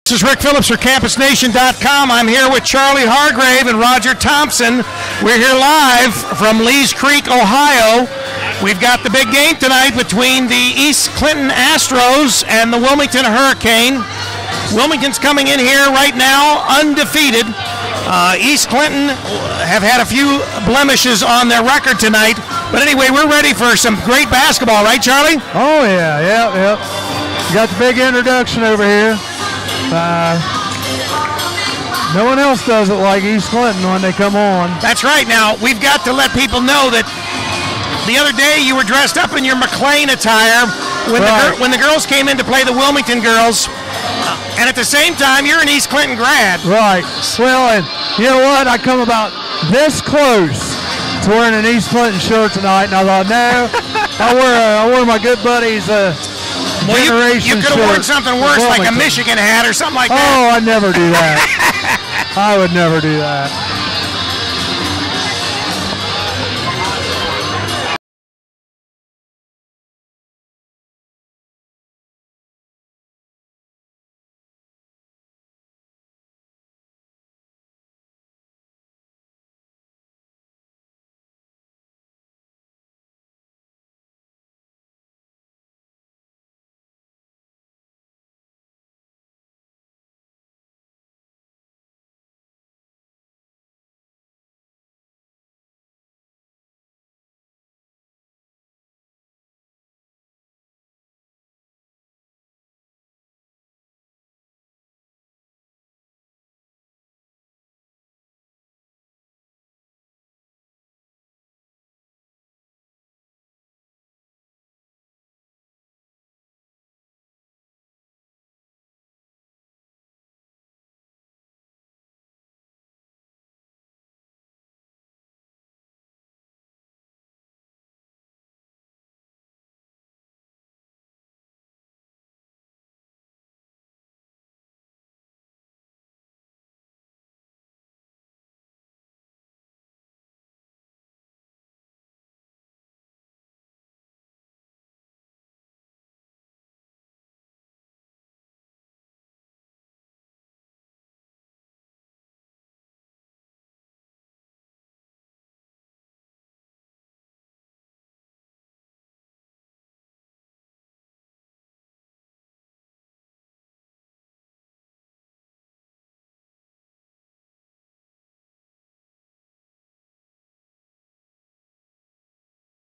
This is Rick Phillips for CampusNation.com. I'm here with Charlie Hargrave and Roger Thompson. We're here live from Lees Creek, Ohio. We've got the big game tonight between the East Clinton Astros and the Wilmington Hurricane. Wilmington's coming in here right now undefeated. East Clinton have had a few blemishes on their record tonight. But anyway, we're ready for some great basketball, right, Charlie? Oh, yeah. You got the big introduction over here. No one else does it like East Clinton when they come on. That's right. Now, we've got to let people know that the other day you were dressed up in your McLean attire when the girls came in to play the Wilmington girls. And at the same time, you're an East Clinton grad. Right. Well, and you know what? I come about this close to wearing an East Clinton shirt tonight, and I thought, no, I wear my good buddies' well, you could have worn something worse, like a Michigan hat or something like that. Oh, I'd never do that. I would never do that.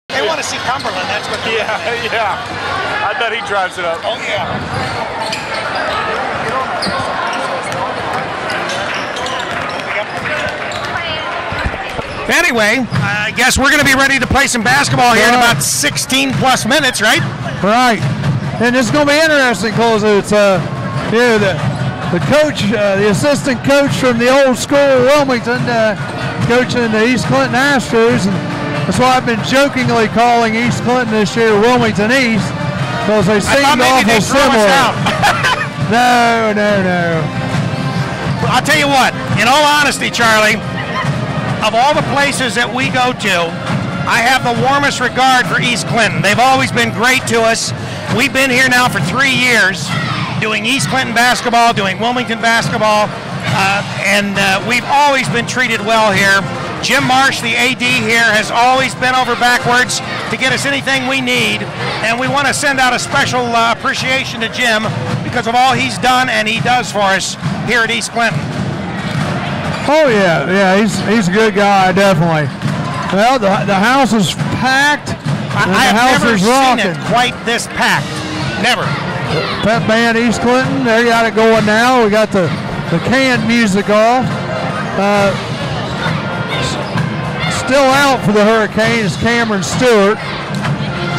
They want to see Cumberland, that's what they're looking at. Yeah. I bet he drives it up. Oh, yeah. Anyway, I guess we're going to be ready to play some basketball here in about 16 plus minutes, right? Right. And it's going to be interesting because it's the coach, the assistant coach from the old school Wilmington, coaching the East Clinton Astros. And that's why I've been jokingly calling East Clinton this year Wilmington East, because they seemed awful similar. No. I'll tell you what, in all honesty, Charlie, of all the places that we go to, I have the warmest regard for East Clinton. They've always been great to us. We've been here now for 3 years doing East Clinton basketball, doing Wilmington basketball, and we've always been treated well here. Jim Marsh, the AD here, has always bent over backwards to get us anything we need, and we want to send out a special appreciation to Jim because of all he's done and he does for us here at East Clinton. Oh yeah, he's a good guy, definitely. Well, the house is packed. I have never seen it quite this packed. Never. Pep band East Clinton, they got it going now. We got the canned music off. Still out for the Hurricane is Cameron Stewart.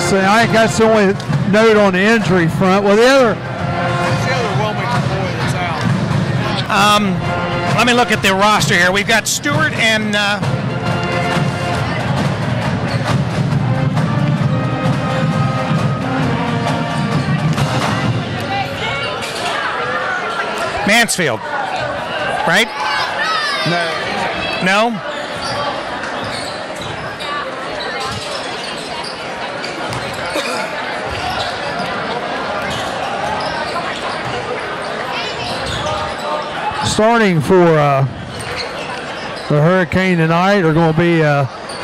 So I think that's the only note on the injury front. Well, the other Wilmington boy that's out. Let me look at the roster here. We've got Stewart and Mansfield, right? No? starting for the Hurricane tonight are going to be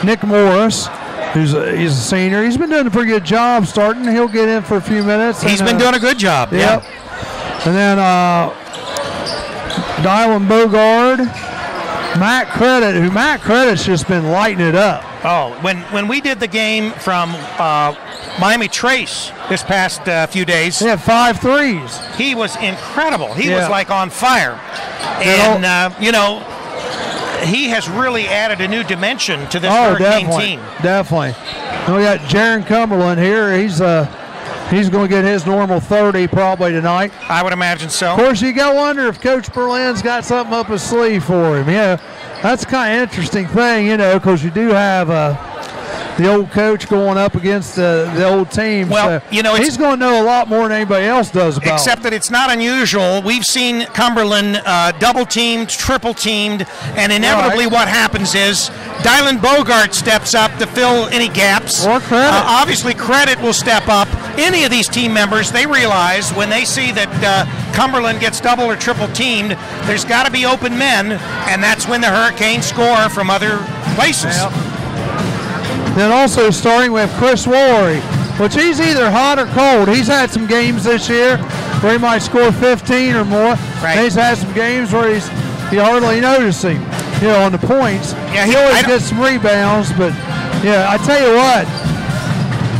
Nick Morris, he's a senior. He's been doing a pretty good job starting. He'll get in for a few minutes. He's been doing a good job. Yep. Yeah. And then Dylan Bogard, Matt Credit's just been lighting it up. Oh, when we did the game from Miami Trace this past few days, he had 5 threes. He was incredible. He was like on fire, and he has really added a new dimension to this Hurricane team. Definitely. And we got Jaron Cumberland here. He's going to get his normal 30 probably tonight. I would imagine so. Of course, you got to wonder if Coach Berlin's got something up his sleeve for him. Yeah, that's kind of interesting thing, because you do have the old coach going up against the old team. Well, so he's going to know a lot more than anybody else does about except that it's not unusual. We've seen Cumberland double-teamed, triple-teamed, and inevitably what happens is Dylan Bogart steps up to fill any gaps. Or Credit. Obviously, Credit will step up. Any of these team members, they realize when they see that Cumberland gets double or triple-teamed, there's got to be open men, and that's when the Hurricanes score from other places. Yep. Then also starting with Chris Woolery, which he's either hot or cold. He's had some games this year where he might score 15 or more. Right. He's had some games where you hardly notice him, on the points. Yeah, he always gets some rebounds, but I tell you what,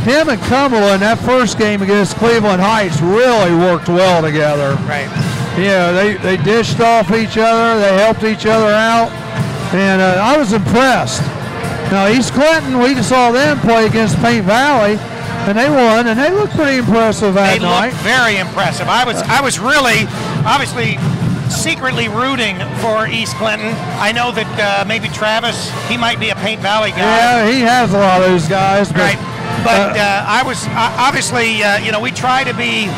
him and Cumberland, that first game against Cleveland Heights really worked well together. Right. Yeah, they dished off each other, they helped each other out, and I was impressed. Now, East Clinton, we saw them play against Paint Valley, and they won, and they looked pretty impressive that night. They looked very impressive. I was really, obviously, secretly rooting for East Clinton. I know that maybe Travis, he might be a Paint Valley guy. Yeah, he has a lot of those guys. But, right. But I was, obviously, we try to be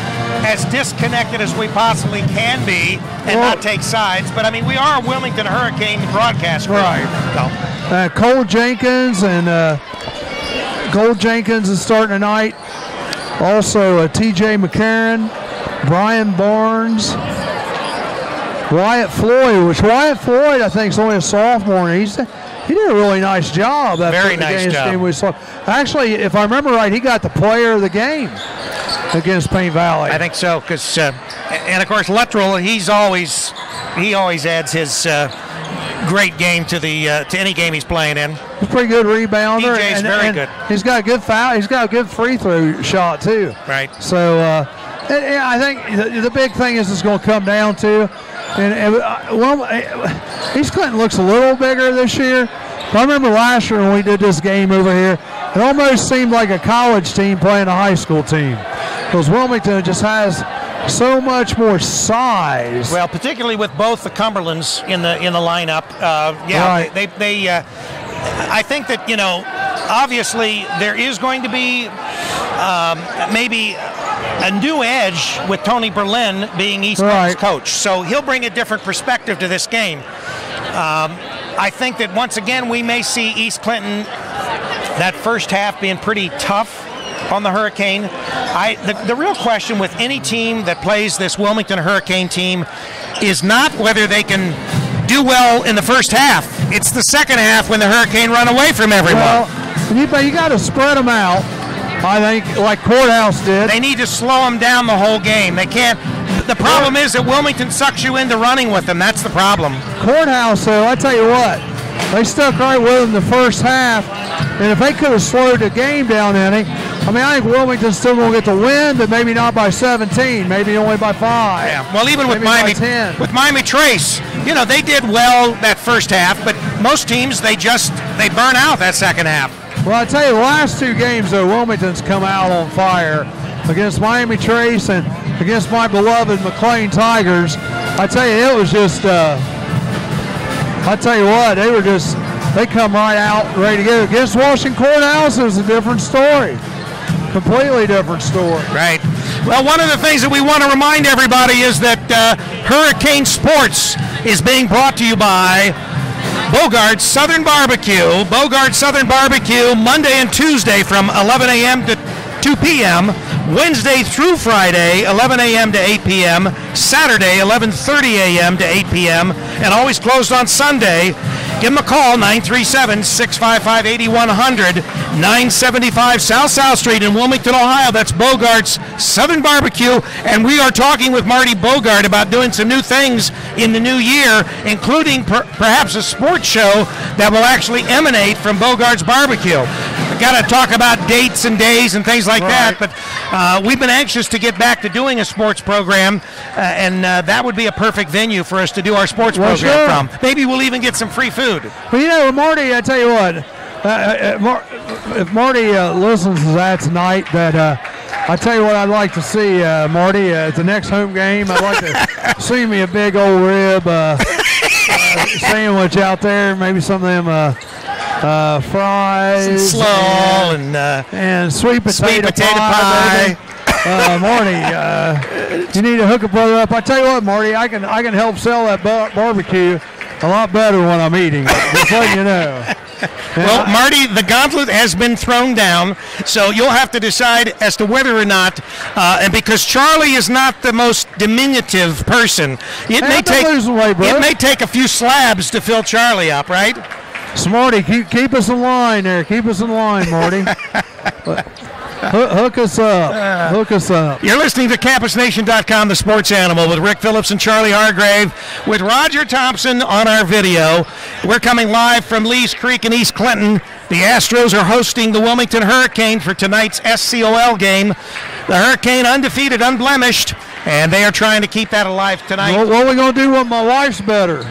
as disconnected as we possibly can be and not take sides. But, I mean, we are a Wilmington Hurricane broadcast group. Right. So. Cole Jenkins is starting tonight. Also, T.J. McCarron, Brian Barnes, Wyatt Floyd, I think, is only a sophomore. He did a really nice job. Very nice job. Game we saw. Actually, if I remember right, he got the player of the game against Paint Valley. I think so, because and of course Luttrell, he always adds his great game to any game he's playing in. He's a pretty good rebounder. DJ's very good. He's got a good foul. He's got a good free throw shot too. Right. So I think the big thing is it's going to come down to. East Clinton looks a little bigger this year. I remember last year when we did this game over here, it almost seemed like a college team playing a high school team, because Wilmington just has so much more size. Well, particularly with both the Cumberlands in the lineup. Right. I think that obviously there is going to be maybe a new edge with Tony Berlin being East Clinton's coach. So he'll bring a different perspective to this game. I think that once again we may see East Clinton that first half being pretty tough on the Hurricane. The real question with any team that plays this Wilmington Hurricane team is not whether they can do well in the first half. It's the second half when the Hurricane run away from everyone. Well, you got to spread them out. I think, like Courthouse did. They need to slow them down the whole game. They can't. The problem is that Wilmington sucks you into running with them. That's the problem. Courthouse, though, I tell you what, they stuck right with them the first half, and if they could have slowed the game down any, I think Wilmington's still going to get the win, but maybe not by 17, maybe only by 5. Yeah. Well, even with Miami Trace, they did well that first half, but most teams they burn out that second half. Well, I tell you, the last 2 games, though, Wilmington's come out on fire against Miami Trace and against my beloved McLean Tigers. I tell you, it was just, I tell you what, they come right out ready to go. Against Washington Courthouse, it was a different story. Completely different story. Right. Well, one of the things that we want to remind everybody is that Hurricane Sports is being brought to you by Bogart's Southern Barbecue. Bogart's Southern Barbecue, Monday and Tuesday from 11 a.m. to 2 p.m. Wednesday through Friday, 11 a.m. to 8 p.m., Saturday, 11:30 a.m. to 8 p.m., and always closed on Sunday. Give them a call, 937-655-8100, 975 South Street in Wilmington, Ohio. That's Bogart's Southern Barbecue, and we are talking with Marty Bogart about doing some new things in the new year, including perhaps a sports show that will actually emanate from Bogart's Barbecue. We've got to talk about dates and days and things like that, but we've been anxious to get back to doing a sports program, and that would be a perfect venue for us to do our sports program from. Maybe we'll even get some free food. Well, you know, Marty, I tell you what, if Marty listens to that tonight, that I tell you what I'd like to see, Marty, at the next home game, I'd like to see me a big old rib sandwich out there, maybe some of them fries, some slaw and sweet potato pie. Marty, you need to hook a brother up. I tell you what, Marty, I can help sell that barbecue a lot better when I'm eating it, just letting you know. Well, Marty, the gauntlet has been thrown down, so you'll have to decide as to whether or not, and because Charlie is not the most diminutive person, it may take a few slabs to fill Charlie up, right? Smarty, keep us in line there. Keep us in line, Marty. Hook us up. Hook us up. You're listening to CampusNation.com, the sports animal, with Rick Phillips and Charlie Hargrave, with Roger Thompson on our video. We're coming live from Lee's Creek in East Clinton. The Astros are hosting the Wilmington Hurricane for tonight's SCOL game. The Hurricane undefeated, unblemished, and they are trying to keep that alive tonight. What are we going to do when my wife's better?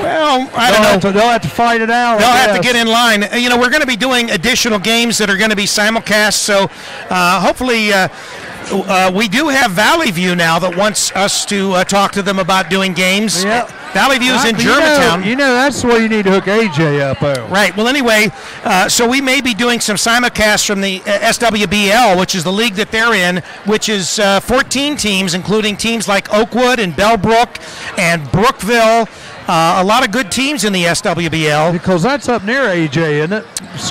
Well, I don't know. They'll have to fight it out. They'll have to get in line. You know, we're going to be doing additional games that are going to be simulcast, so hopefully we do have Valley View now that wants us to talk to them about doing games. Yeah. Valley View's in Germantown. You know, that's where you need to hook AJ up, though. Right. Well, anyway, so we may be doing some simulcasts from the SWBL, which is the league that they're in, which is 14 teams, including teams like Oakwood and Bellbrook and Brookville. A lot of good teams in the SWBL. Because that's up near AJ, isn't it?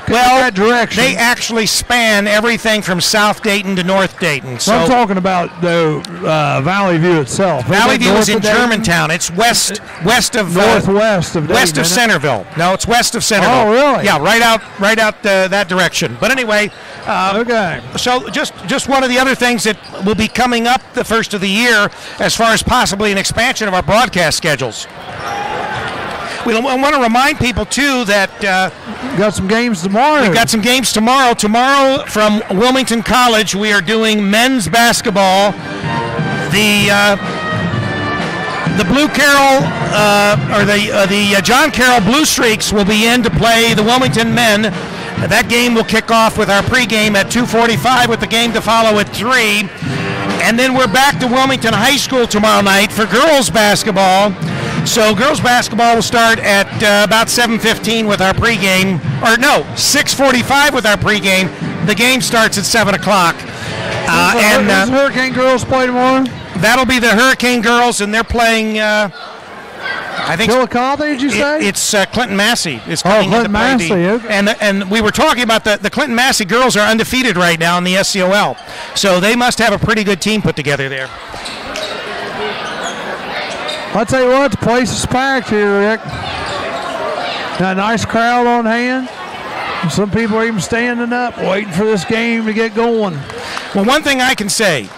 Well, that direction. They actually span everything from South Dayton to North Dayton. So I'm talking about the Valley View itself. Valley View is in Germantown. It's west of northwest of Dayton, west of Centerville. No, it's west of Centerville. Oh, really? Yeah, right out that direction. But anyway, okay. So just one of the other things that will be coming up the first of the year, as far as possibly an expansion of our broadcast schedules. We want to remind people, too, that we've got some games tomorrow. We've got some games tomorrow. Tomorrow from Wilmington College, we are doing men's basketball. The Blue Carroll, or the John Carroll Blue Streaks will be in to play the Wilmington men. That game will kick off with our pregame at 2:45, with the game to follow at 3. And then we're back to Wilmington High School tomorrow night for girls basketball. So girls basketball will start at about 7:15 with our pregame, or no, 6:45 with our pregame. The game starts at 7 o'clock. Does Hurricane girls play tomorrow? That'll be the Hurricane girls, and they're playing. I think Chillicothe, did you say? It's Clinton Massey. It's coming Clinton Massey. Okay. And we were talking about the Clinton Massey girls are undefeated right now in the SCOL, so they must have a pretty good team put together there. I'll tell you what, the place is packed here, Rick. Got a nice crowd on hand. Some people are even standing up, waiting for this game to get going. Well, one thing I can say,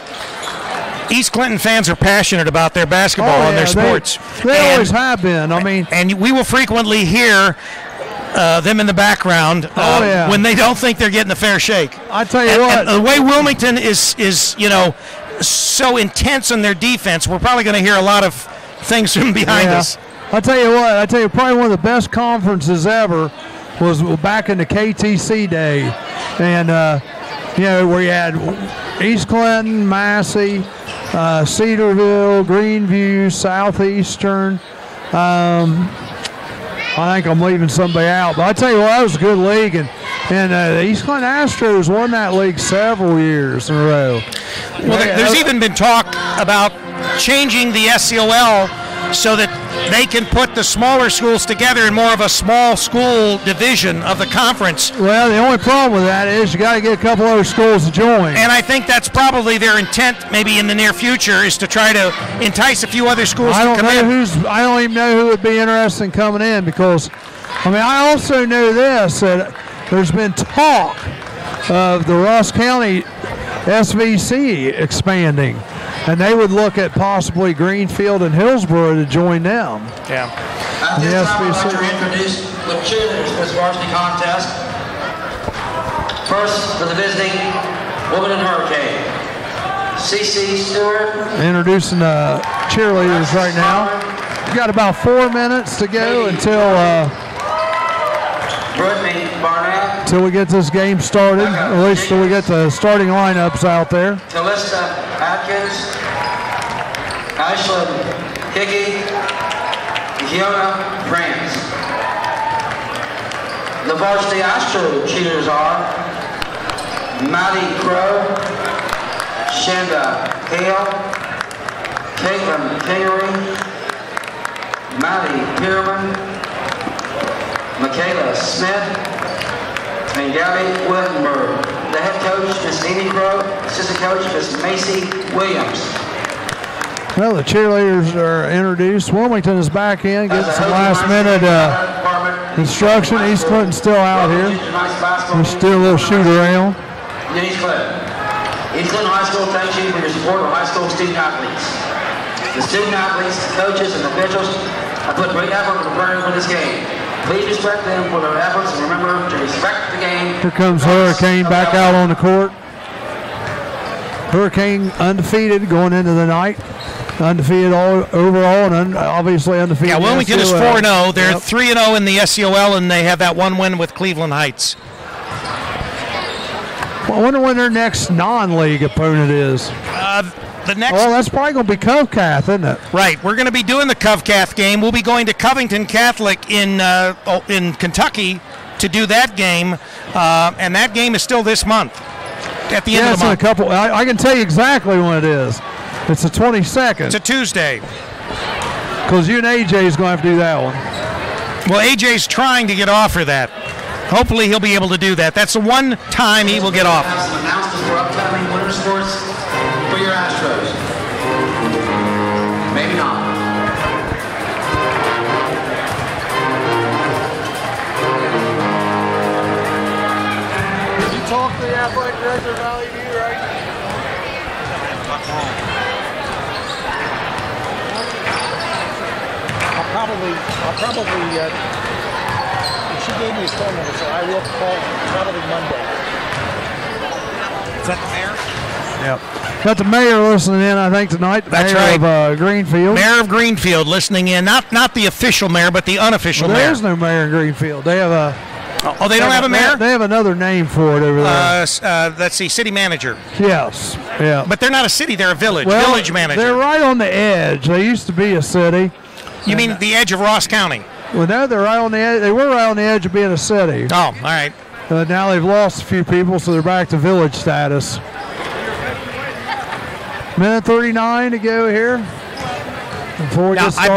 East Clinton fans are passionate about their basketball and their sports. They always have been. I mean, and we will frequently hear them in the background when they don't think they're getting a fair shake. I tell you what, and the way Wilmington is so intense in their defense, we're probably going to hear a lot of things from behind us. I tell you what, probably one of the best conferences ever was back in the KTC day, and where you had East Clinton, Massey, Cedarville, Greenview, Southeastern. I think I'm leaving somebody out, but I tell you what, that was a good league, and the East Clinton Astros won that league several years in a row. Well, there's even been talk about changing the SCOL so that they can put the smaller schools together in more of a small school division of the conference. Well, the only problem with that is you got to get a couple other schools to join. And I think that's probably their intent, maybe in the near future, is to try to entice a few other schools to come in. I don't even know who would be interested in coming in, because, I mean, I also know this, that there's been talk of the Ross County SVC expanding, and they would look at possibly Greenfield and Hillsborough to join them. Yeah. At this time, I'd like to introduce the cheerleaders for this varsity contest. First, for the visiting Wilmington Hurricane, C.C. Stewart. Introducing the cheerleaders right now. We've got about 4 minutes to go until Brittany Barnett. until we get this game started, at least till we get the starting lineups out there. Talista Atkins, Ashlyn Hickey, Fiona France. The varsity Astro cheerleaders are Maddie Crow, Shanda Hale, Caitlin Kingery, Maddie Pearman, Michaela Smith, and Gabby Wittenberg. The head coach, Miss Amy Crow, assistant coach, Miss Macy Williams. Well, the cheerleaders are introduced. Wilmington is back in, getting some last-minute instruction. East Clinton's still out here. There's still a little shoot around. East Clinton. East Clinton High School thanks you for your support of high school student athletes. The student athletes, coaches, and officials have put great effort in preparing for this game. Please respect them for their efforts and remember to respect the game. Here comes Hurricane back out on the court. Hurricane undefeated going into the night. Undefeated overall and obviously undefeated. Yeah, Wilmington is 4-0. They're 3-0 in the SCOL, and they have that one win with Cleveland Heights. Well, I wonder when their next non-league opponent is. The next. Oh, that's probably going to be Covcath, isn't it? Right. We're going to be doing the Covcath game. We'll be going to Covington Catholic in Kentucky to do that game, and that game is still this month. At the end of the month. In a couple. I can tell you exactly when it is. It's the 22nd. It's a Tuesday. Because you and AJ is going to have to do that one. Well, AJ's trying to get off for that. Hopefully he'll be able to do that. That's the one time he will get off. Some announcements for upcoming winter sports for your Astros. Maybe not. Did you talk to the athletic director of Valley View, right? I'll probably, if she gave me his phone number, so I will call probably Monday. Is that the mayor? Yep. Got the mayor listening in, I think, tonight. That's mayor right. Of Greenfield. Mayor of Greenfield listening in. Not the official mayor, but the unofficial mayor. There is no mayor in Greenfield. They have a... Oh, they don't have a mayor? They have another name for it over there. Let's see, city manager. Yes, yeah. But they're not a city, they're a village. Well, village manager. They're right on the edge. They used to be a city. You mean the edge of Ross County? Well, no, they're right on the edge. They were right on the edge of being a city. Oh, all right. Now they've lost a few people, so they're back to village status. Minute 39 to go here. Before we get started.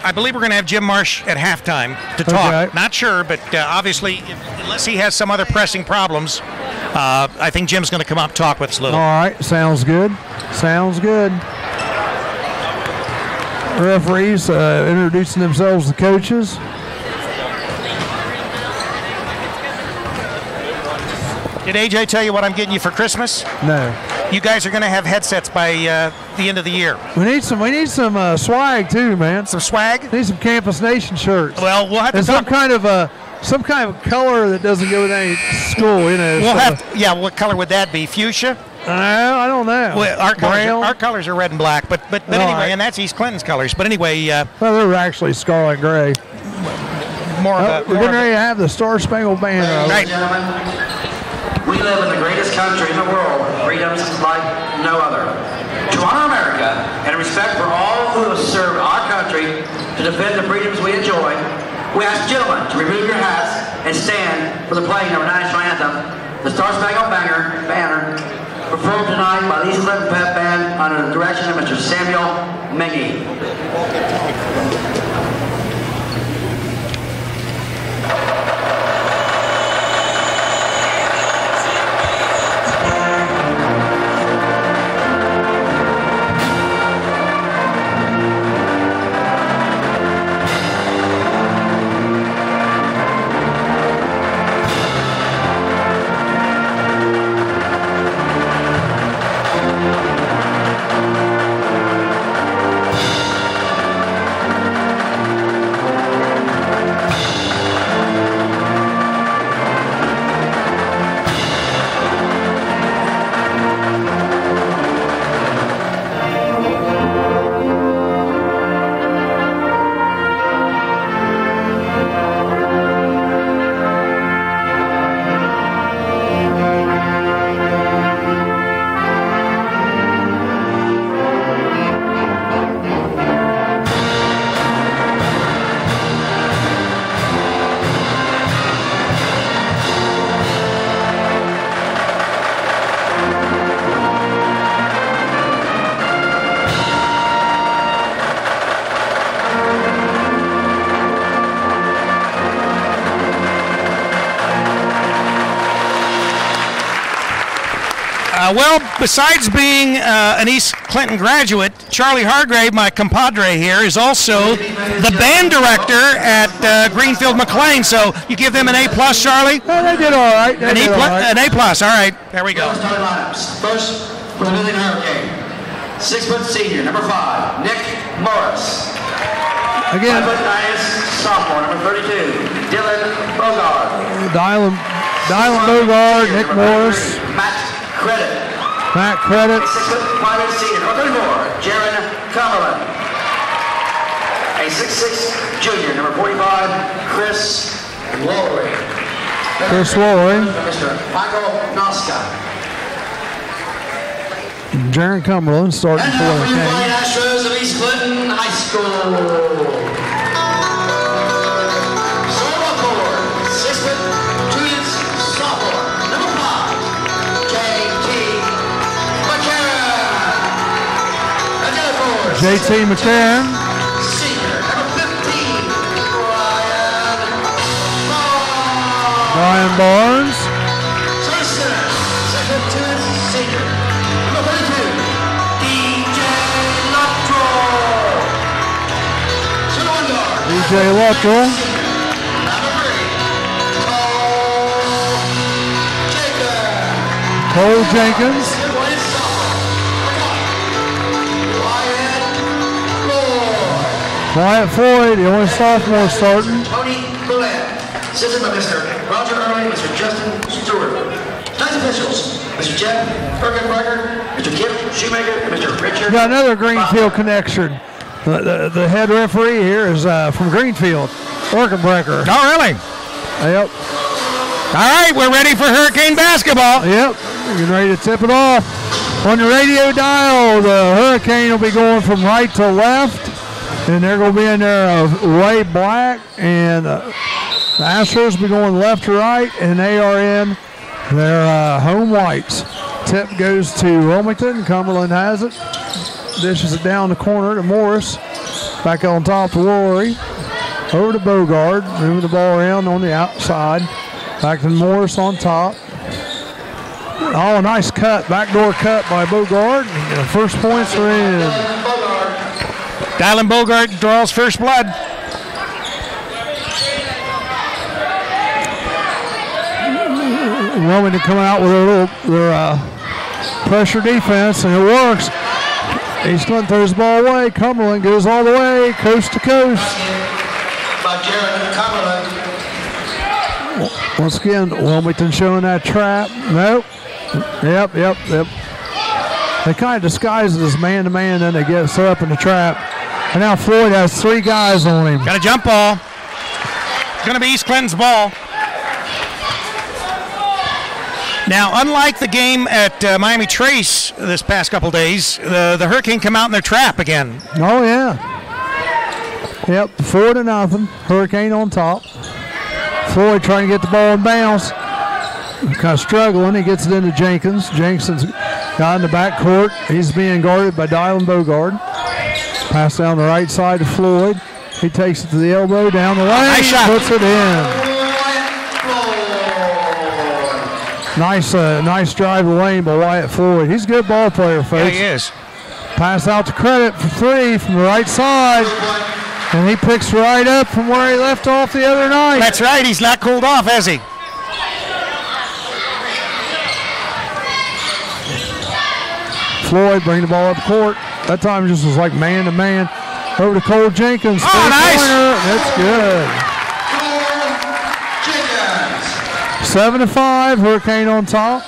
I believe we're going to have Jim Marsh at halftime to talk. Okay. Not sure, but obviously, unless he has some other pressing problems, I think Jim's going to come up and talk with us a little. All right, sounds good. Sounds good. Referees introducing themselves to coaches. Did AJ tell you what I'm getting you for Christmas? No. You guys are going to have headsets by the end of the year. We need some swag too, man. Some swag? Need some Campus Nation shirts. Well, we'll have to and some kind of color that doesn't go with any school, you know. We'll have to, yeah. What color would that be? Fuchsia? I don't know. Well, our colors are red and black, but anyway, right. And that's East Clinton's colors. But anyway, well, they're actually scarlet and gray. We're getting ready to have the Star Spangled Banner. Ladies and gentlemen, we live in the greatest country in the world. Freedoms like no other. To honor America and respect for all who have served our country to defend the freedoms we enjoy, we ask gentlemen to remove your hats and stand for the playing of our national anthem, the Star Spangled Banner, performed tonight by the East Clinton Pep Band under the direction of Mr. Samuel Mengy. Well, besides being an East Clinton graduate, Charlie Hargrave, my compadre here, is also the band director at Greenfield McLean. So you give them an A+, Charlie? Oh, they did all right. An A+, all right. There we go. Starting lineups. First, for the Wilmington Hurricane, 6-foot senior, number 5, Nick Morris. Again, 5'9" sophomore, number 32, Dylan Bogard. Dylan Bogard, Nick Morris. Matt Credit. 6'5" senior, number 34, Jaron Cumberland. A 6'6" junior, number 45, Chris Lowry. Mr. Michael Noska. Jaron Cumberland starting for the Wilmington Astros of East Clinton High School. JT McCann. Senior, number 15, Brian Barnes. Second senior, number 32, DJ Luttrell. DJ Luttrell. Number 3, Cole Jenkins. Wyatt Floyd, the only sophomore starting. Tony Bullet, assisted by Mr. Roger Early, Mr. Justin Stewart. Tonight's officials, Mr. Jeff Ergenbrecher, Mr. Kip Shoemaker, and Mr. Richard. We got another Greenfield connection. The head referee here is from Greenfield, Ergenbrecher. Oh, really? Yep. All right, we're ready for Hurricane basketball. Yep, getting ready to tip it off. On the radio dial, the Hurricane will be going from right to left. And they're going to be in there way black, and the Astros will be going left to right, and they are in their home whites. Tip goes to Wilmington. Cumberland has it. Dishes it down the corner to Morris. Back on top to Lowry. Over to Bogard. Moving the ball around on the outside. Back to Morris on top. Oh, nice cut. Backdoor cut by Bogard. The first points are in. Dylan Bogard draws first blood. Wilmington coming out with their pressure defense, and it works. East Clinton throws the ball away. Cumberland goes all the way, coast to coast. By Jaron Cumberland. Once again, Wilmington showing that trap. Nope. Yep. They kind of disguise it as man-to-man, then they get set up in the trap. And now Floyd has 3 guys on him. Got a jump ball. It's going to be East Clinton's ball. Now, unlike the game at Miami Trace this past couple days, the Hurricane come out in their trap again. Oh, yeah. Yep, 4-0. Hurricane on top. Floyd trying to get the ball in bounds. Kind of struggling. He gets it into Jenkins. Jenkins got in the back court. He's being guarded by Dylan Bogard. Pass down the right side to Floyd. He takes it to the elbow, down the lane, nice shot. Puts it in. Nice drive to lane by Wyatt Floyd. He's a good ball player, folks. Yeah, he is. Pass out to Credit for 3 from the right side. And he picks right up from where he left off the other night. That's right. He's not cooled off, has he? Floyd bring the ball up court. That time just was like man to man. Over to Cole Jenkins. Oh, nice. That's good. 7-5. Hurricane on top.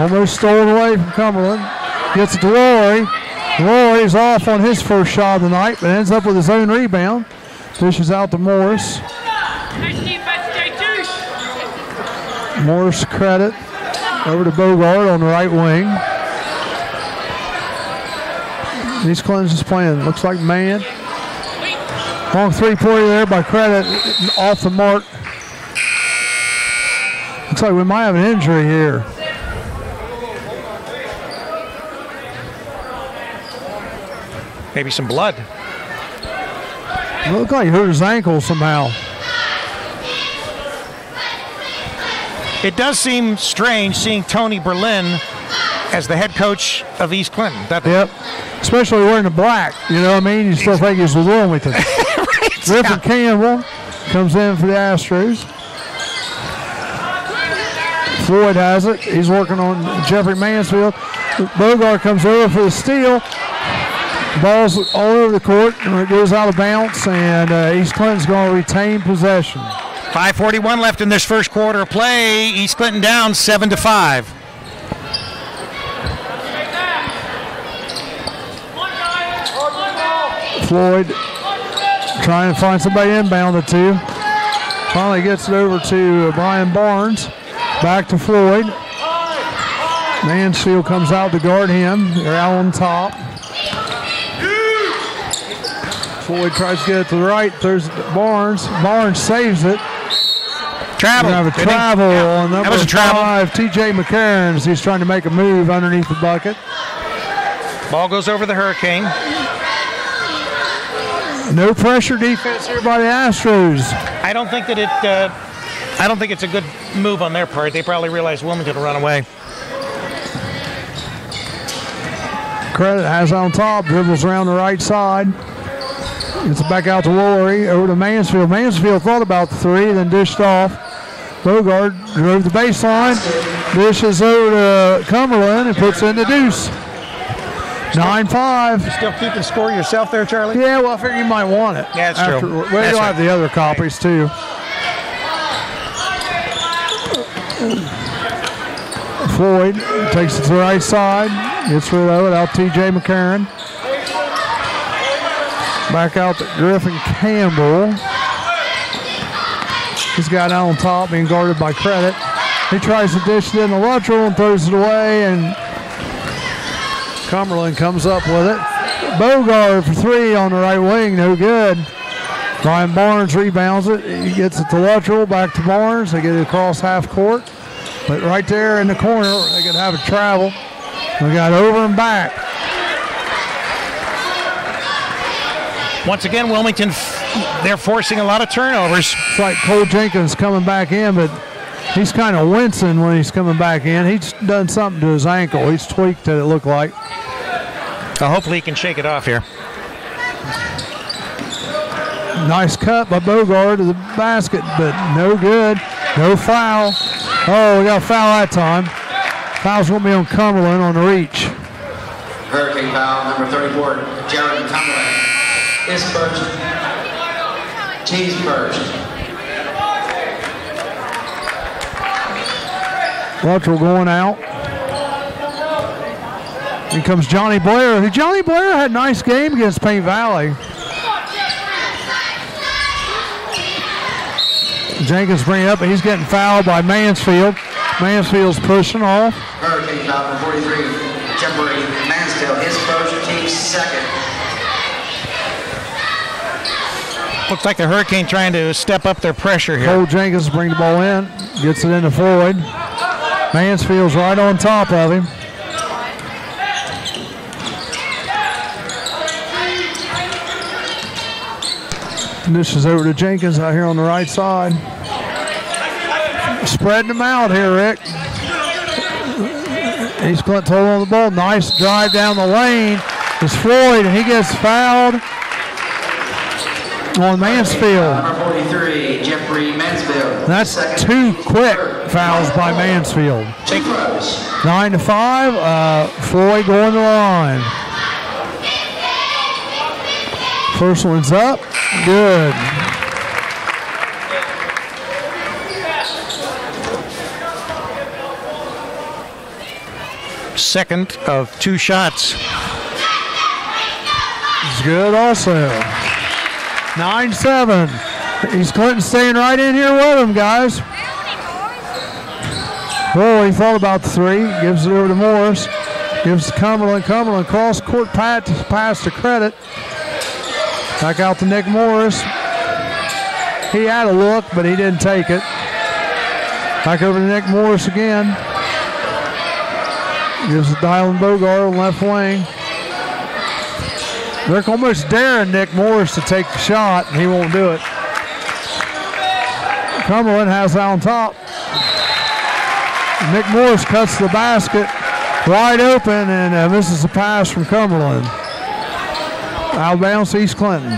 Almost stolen away from Cumberland. Gets it to Rory. Rory's off on his first shot of the night, but ends up with his own rebound. Dishes out to Morris. Morris Credit. Over to Bogart on the right wing. East Clinton's just playing, looks like man. Long three-pointer there by Credit, off the mark. Looks like we might have an injury here. Maybe some blood. It looked like he hurt his ankle somehow. It does seem strange seeing Tony Berlin as the head coach of East Clinton. Yep. Especially wearing the black. You know what I mean? You still think he's with Wilmington. Right. Griffin Campbell comes in for the Astros. Floyd has it. He's working on Jeffrey Mansfield. Bogart comes over for the steal. Ball's all over the court, and it goes out of bounds, and East Clinton's going to retain possession. 5:41 left in this first quarter of play. East Clinton down 7-5. Floyd trying to find somebody inbounded to. Finally gets it over to Brian Barnes. Back to Floyd. Mansfield comes out to guard him. They're out on top. Floyd tries to get it to the right. There's Barnes. Barnes saves it. Travel. We have a travel on number 5, T.J. McCarron, as he's trying to make a move underneath the bucket. Ball goes over the Hurricane. No pressure defense here by the Astros. I don't think that I don't think it's a good move on their part. They probably realize Wilmington will run away. Credit has on top, dribbles around the right side. Gets it back out to Rory, over to Mansfield. Mansfield thought about the three, then dished off. Bogart drove the baseline, dishes over to Cumberland and puts in the deuce. 9-5. Still keeping score yourself there, Charlie? Yeah, well, I figure you might want it. Yeah, that's true. Well, you'll have the other copies, too. Floyd takes it to the right side, gets rid of it, out T.J. McCarron. Back out to Griffin Campbell. He's got out on top, being guarded by Credit. He tries to dish it in the lateral and throws it away, and Cumberland comes up with it. Bogart for 3 on the right wing, no good. Brian Barnes rebounds it. He gets it to lateral, back to Barnes. They get it across half court. But right there in the corner, they could have a travel. We got over and back. Once again, Wilmington, they're forcing a lot of turnovers. It's like Cole Jenkins coming back in, but he's kind of wincing when he's coming back in. He's done something to his ankle. He's tweaked it, it looked like. Hopefully he can shake it off here. Nice cut by Bogart to the basket, but no good. No foul. Oh, we got a foul that time. Foul's going to be on Cumberland on the reach. Hurricane foul, number 34, Jared Cumberland. Is first. T's first. Lateral going out. Here comes Johnny Blair. Johnny Blair had a nice game against Paint Valley. Jenkins bring it up, and he's getting fouled by Mansfield. Mansfield's pushing off. Hurricane foul, number 43, Jeffrey Mansfield. His first, team second. Looks like the Hurricane trying to step up their pressure here. Cole Jenkins bring the ball in, gets it into Floyd. Mansfield's right on top of him. Dishes over to Jenkins out here on the right side. Spreading them out here, Rick. East Clinton hold on the ball. Nice drive down the lane. It's Floyd, and he gets fouled on Mansfield. Number 43, Jeffrey Mansfield. That's 2 quick fouls by Mansfield. 9-5. Floyd going to the line. First one's up. Good. Second of 2 shots. It's good also. 9-7. East Clinton staying right in here with him, guys. Oh, he thought about the 3. Gives it over to Morris. Gives to Cumberland. Cumberland cross court pass to Credit. Back out to Nick Morris. He had a look, but he didn't take it. Back over to Nick Morris again. Gives it to Dylan Bogart on left wing. They're almost daring Nick Morris to take the shot, and he won't do it. Cumberland has that on top. Nick Morris cuts the basket wide open and misses the pass from Cumberland. Out of bounds, East Clinton.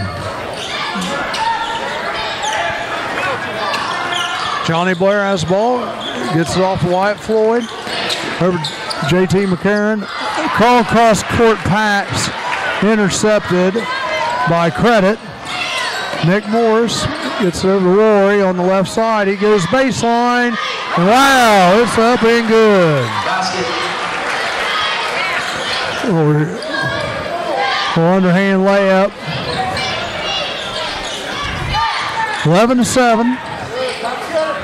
Johnny Blair has the ball. Gets it off of Wyatt Floyd. Over to JT McCarron. Call across court pass. Intercepted by Credit. Nick Morris gets it over to Rory on the left side. He goes baseline. And wow, it's up and good. Underhand layup. 11-7.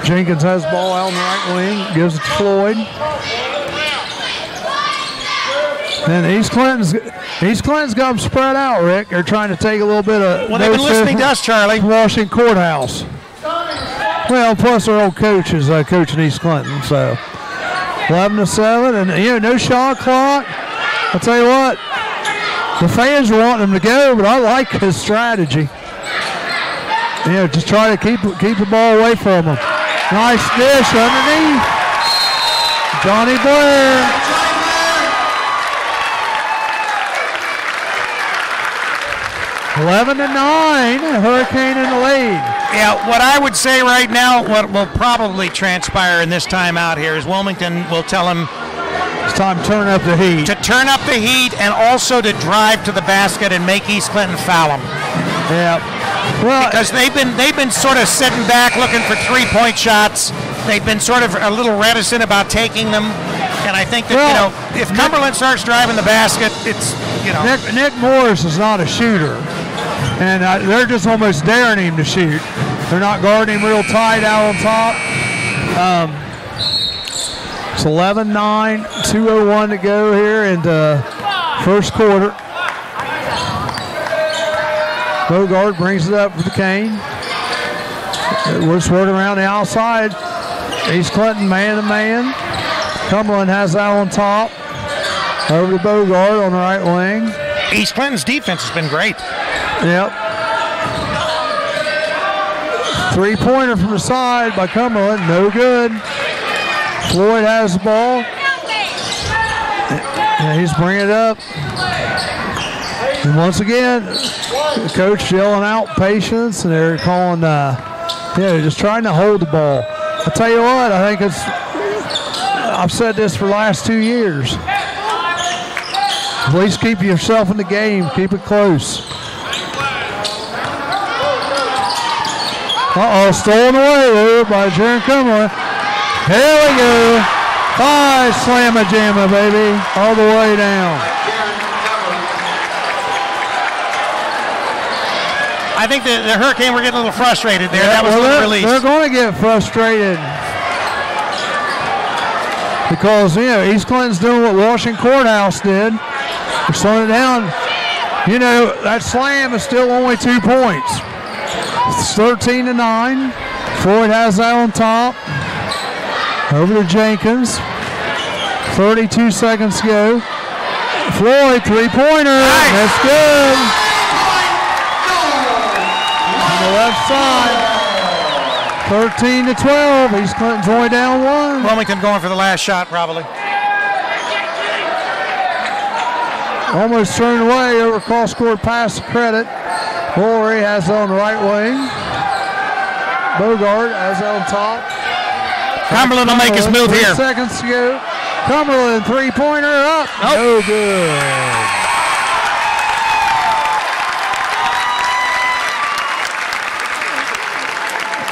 Jenkins has the ball out on the right wing. Gives it to Floyd. Then East Clinton's got them spread out, Rick. They're trying to take a little bit of. Well, they've been listening to us, Charlie. Washington Courthouse. Well, plus their old coach is coaching East Clinton, so 11-7, and no shot clock. I'll tell you what, the fans are wanting them to go, but I like his strategy. Just try to keep the ball away from them. Nice dish underneath. Johnny Blair. 11-9, Hurricane in the lead. Yeah, what I would say right now, what will probably transpire in this time out here is Wilmington will tell him it's time to turn up the heat. To turn up the heat and also to drive to the basket and make East Clinton foul them. Yeah. Well, because they've been sort of sitting back looking for 3-point shots. They've been sort of a little reticent about taking them. And I think that, if Cumberland starts driving the basket, it's, Nick Morris is not a shooter. And they're just almost daring him to shoot. They're not guarding him real tight out on top. It's 11-9, 2:01 to go here in the first quarter. Bogart brings it up for the Cane. We're swirling around the outside. East Clinton man-to-man. Cumberland has that on top. Over to Bogart on the right wing. East Clinton's defense has been great. Yep. 3-pointer from the side by Cumberland. No good. Floyd has the ball. And he's bringing it up. And once again, the coach yelling out patience, and they're calling, just trying to hold the ball. I'll tell you what, I think I've said this for the last 2 years. At least keep yourself in the game. Keep it close. Stolen away there by Jaron Cumberland. Here we go. Slamma-jamma, baby. All the way down. I think the Hurricane were getting a little frustrated there. That was a little release. They're going to get frustrated. Because, East Clinton's doing what Washington Courthouse did. They're slowing it down. That slam is still only 2 points. It's 13-9. Floyd has that on top. Over to Jenkins. 32 seconds to go. Floyd, 3-pointer. Nice. That's good. the left side. 13-12. East Clinton's only down one. Wilmington going for the last shot, probably. Almost turned away over cross-court pass to Credit. Rory has it on the right wing. Bogart has it on top. Cumberland will make his move 3 here. seconds to go. Cumberland three-pointer up. Nope. No good.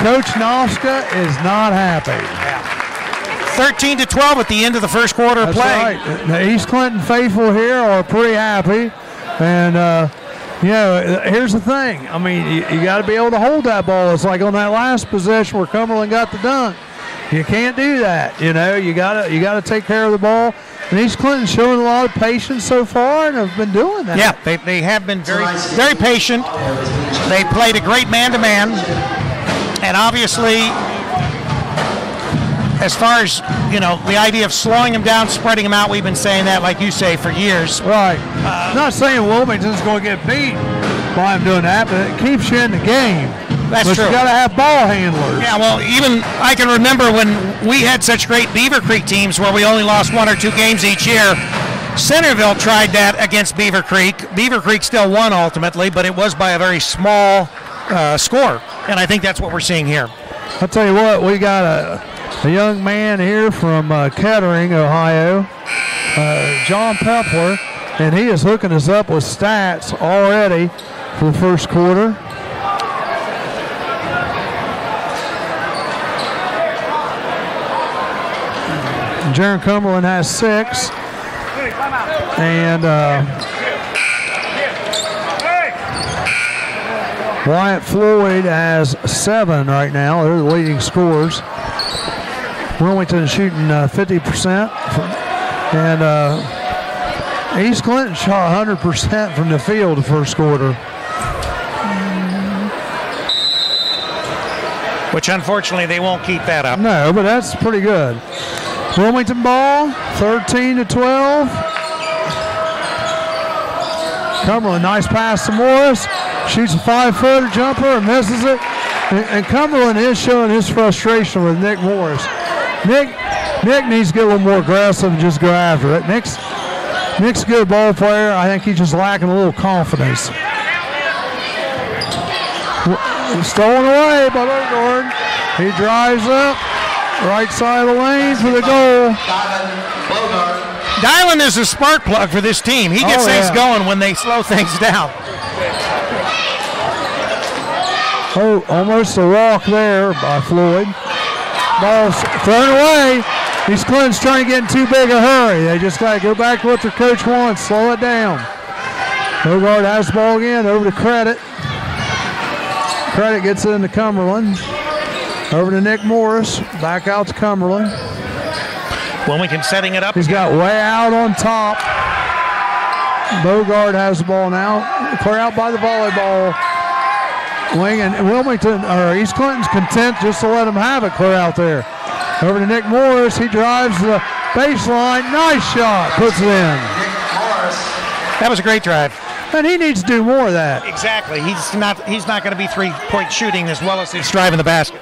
Coach Noska is not happy. 13-12 at the end of the first quarter of That's play. right. The East Clinton faithful here are pretty happy. And, here's the thing. I mean, you got to be able to hold that ball. It's like on that last possession where Cumberland got the dunk. You can't do that. You got to take care of the ball. And East Clinton's showing a lot of patience so far and have been doing that. Yeah, they have been very, very patient. They played a great man-to-man. And obviously, as far as, the idea of slowing them down, spreading them out, we've been saying that, like you say, for years. Right. Not saying Wilmington's going to get beat by them doing that, but it keeps you in the game. That's but true. You got to have ball handlers. Yeah, well, even I can remember when we had such great Beaver Creek teams where we only lost 1 or 2 games each year. Centerville tried that against Beaver Creek. Beaver Creek still won ultimately, but it was by a very small score, and I think that's what we're seeing here. I'll tell you what, we got a young man here from Kettering, Ohio, John Pepler, and he is hooking us up with stats already for the first quarter. Jaron Cumberland has 6, and Wyatt Floyd has 7 right now. They're the leading scorers. Wilmington is shooting 50%, and East Clinton shot 100% from the field the first quarter. Which unfortunately they won't keep that up. No, but that's pretty good. Wilmington ball, 13-12. Cumberland, nice pass to Morris. Shoots a 5-footer jumper and misses it. And Cumberland is showing his frustration with Nick Morris. Nick needs to get a little more aggressive and just go after it. Nick's a good ball player. I think he's just lacking a little confidence. Stolen away by Bogart. He drives up. Right side of the lane for the goal. Dylan is a spark plug for this team. He gets things going when they slow things down. Oh, almost a walk there by Floyd. Ball's thrown away. East Clinton's trying to get in too big a hurry. They just got to go back to what their coach wants, slow it down. Bogart has the ball again, over to Credit. Credit gets it into Cumberland. Over to Nick Morris, back out to Cumberland. Wilmington setting it up. He's got way out on top. Bogart has the ball now. Clear out by the volleyball wing, and Wilmington, or East Clinton's content just to let him have it clear out there. Over to Nick Morris. He drives the baseline. Nice shot. Puts it in. That was a great drive. And he needs to do more of that. Exactly. He's not going to be three-point shooting as well as he's driving the basket.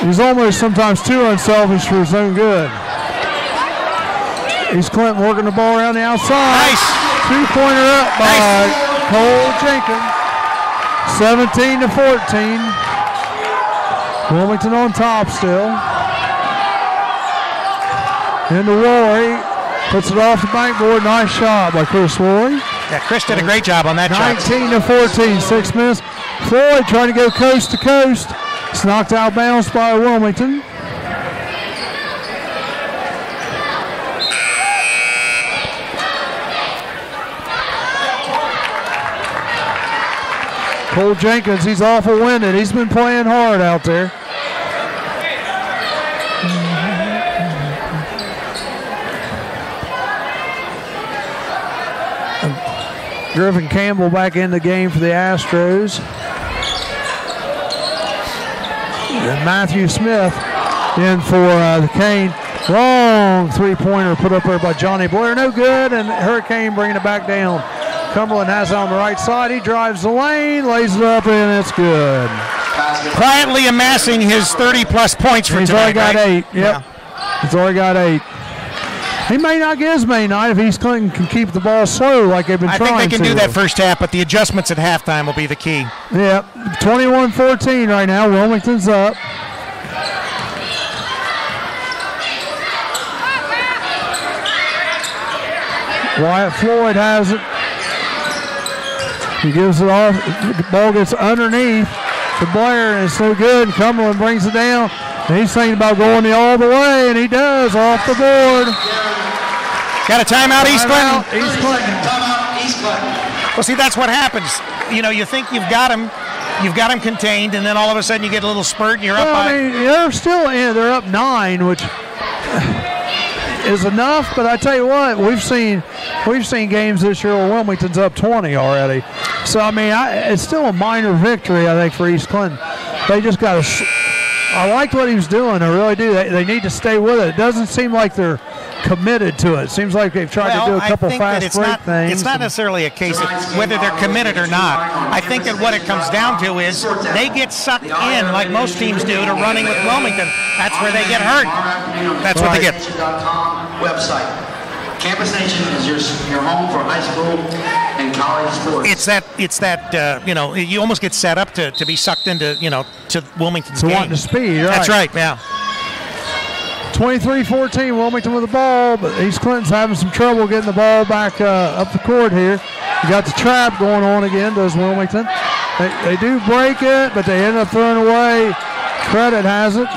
He's almost sometimes too unselfish for his own good. East Clinton working the ball around the outside. Nice. 2-pointer up by Cole Jenkins. 17-14. Wilmington on top still. Into Rory. Puts it off the backboard. Nice shot by Chris Rory. Yeah, Chris did a great job on that shot. 19-14. 6 minutes. Floyd trying to go coast to coast. It's knocked out bounce by Wilmington. Cole Jenkins, he's awful winded. He's been playing hard out there. Griffin Campbell back in the game for the Astros. And Matthew Smith in for the Cane. Long 3-pointer put up there by Johnny Blair. No good, and Hurricane bringing it back down. Cumberland has it on the right side. He drives the lane, lays it up, and it's good. Quietly amassing his 30-plus points for He's tonight. already got right? 8. Yep. Yeah. He's already got 8. He may not get as many tonight if East Clinton can keep the ball slow like they've been trying to. I think they can do that first half, but the adjustments at halftime will be the key. Yep. 21-14 right now. Wilmington's up. Wyatt Floyd has it. He gives it off. The ball gets underneath to Blair, and it's no good. Cumberland brings it down. And he's thinking about going all the way, and he does off the board. Got a timeout, East Clinton. East Clinton. Well, see, that's what happens. You know, you think you've got him contained, and then all of a sudden you get a little spurt, and you're up by. I mean, they're still in. They're up 9, which is enough. But I tell you what, we've seen games this year where Wilmington's up 20 already. So I mean, it's still a minor victory, I think, for East Clinton. They just got to. I liked what he was doing. I really do. They need to stay with it. It doesn't seem like they're committed to it. Seems like they've tried to do a couple fast break things. It's not necessarily a case of whether they're committed or not. I think that what it comes down to is they get sucked in, like most teams do, to running with Wilmington. That's where they get hurt. That's what they get. Website. Campus Nation is your home for high school and college sports. It's that you know, you almost get set up to be sucked into, you know, to Wilmington's game. Wanting to speed, right. That's right, yeah. 23-14, Wilmington with the ball, but East Clinton's having some trouble getting the ball back up the court here. You got the trap going on again, does Wilmington. They do break it, but they end up throwing away. Credit has it.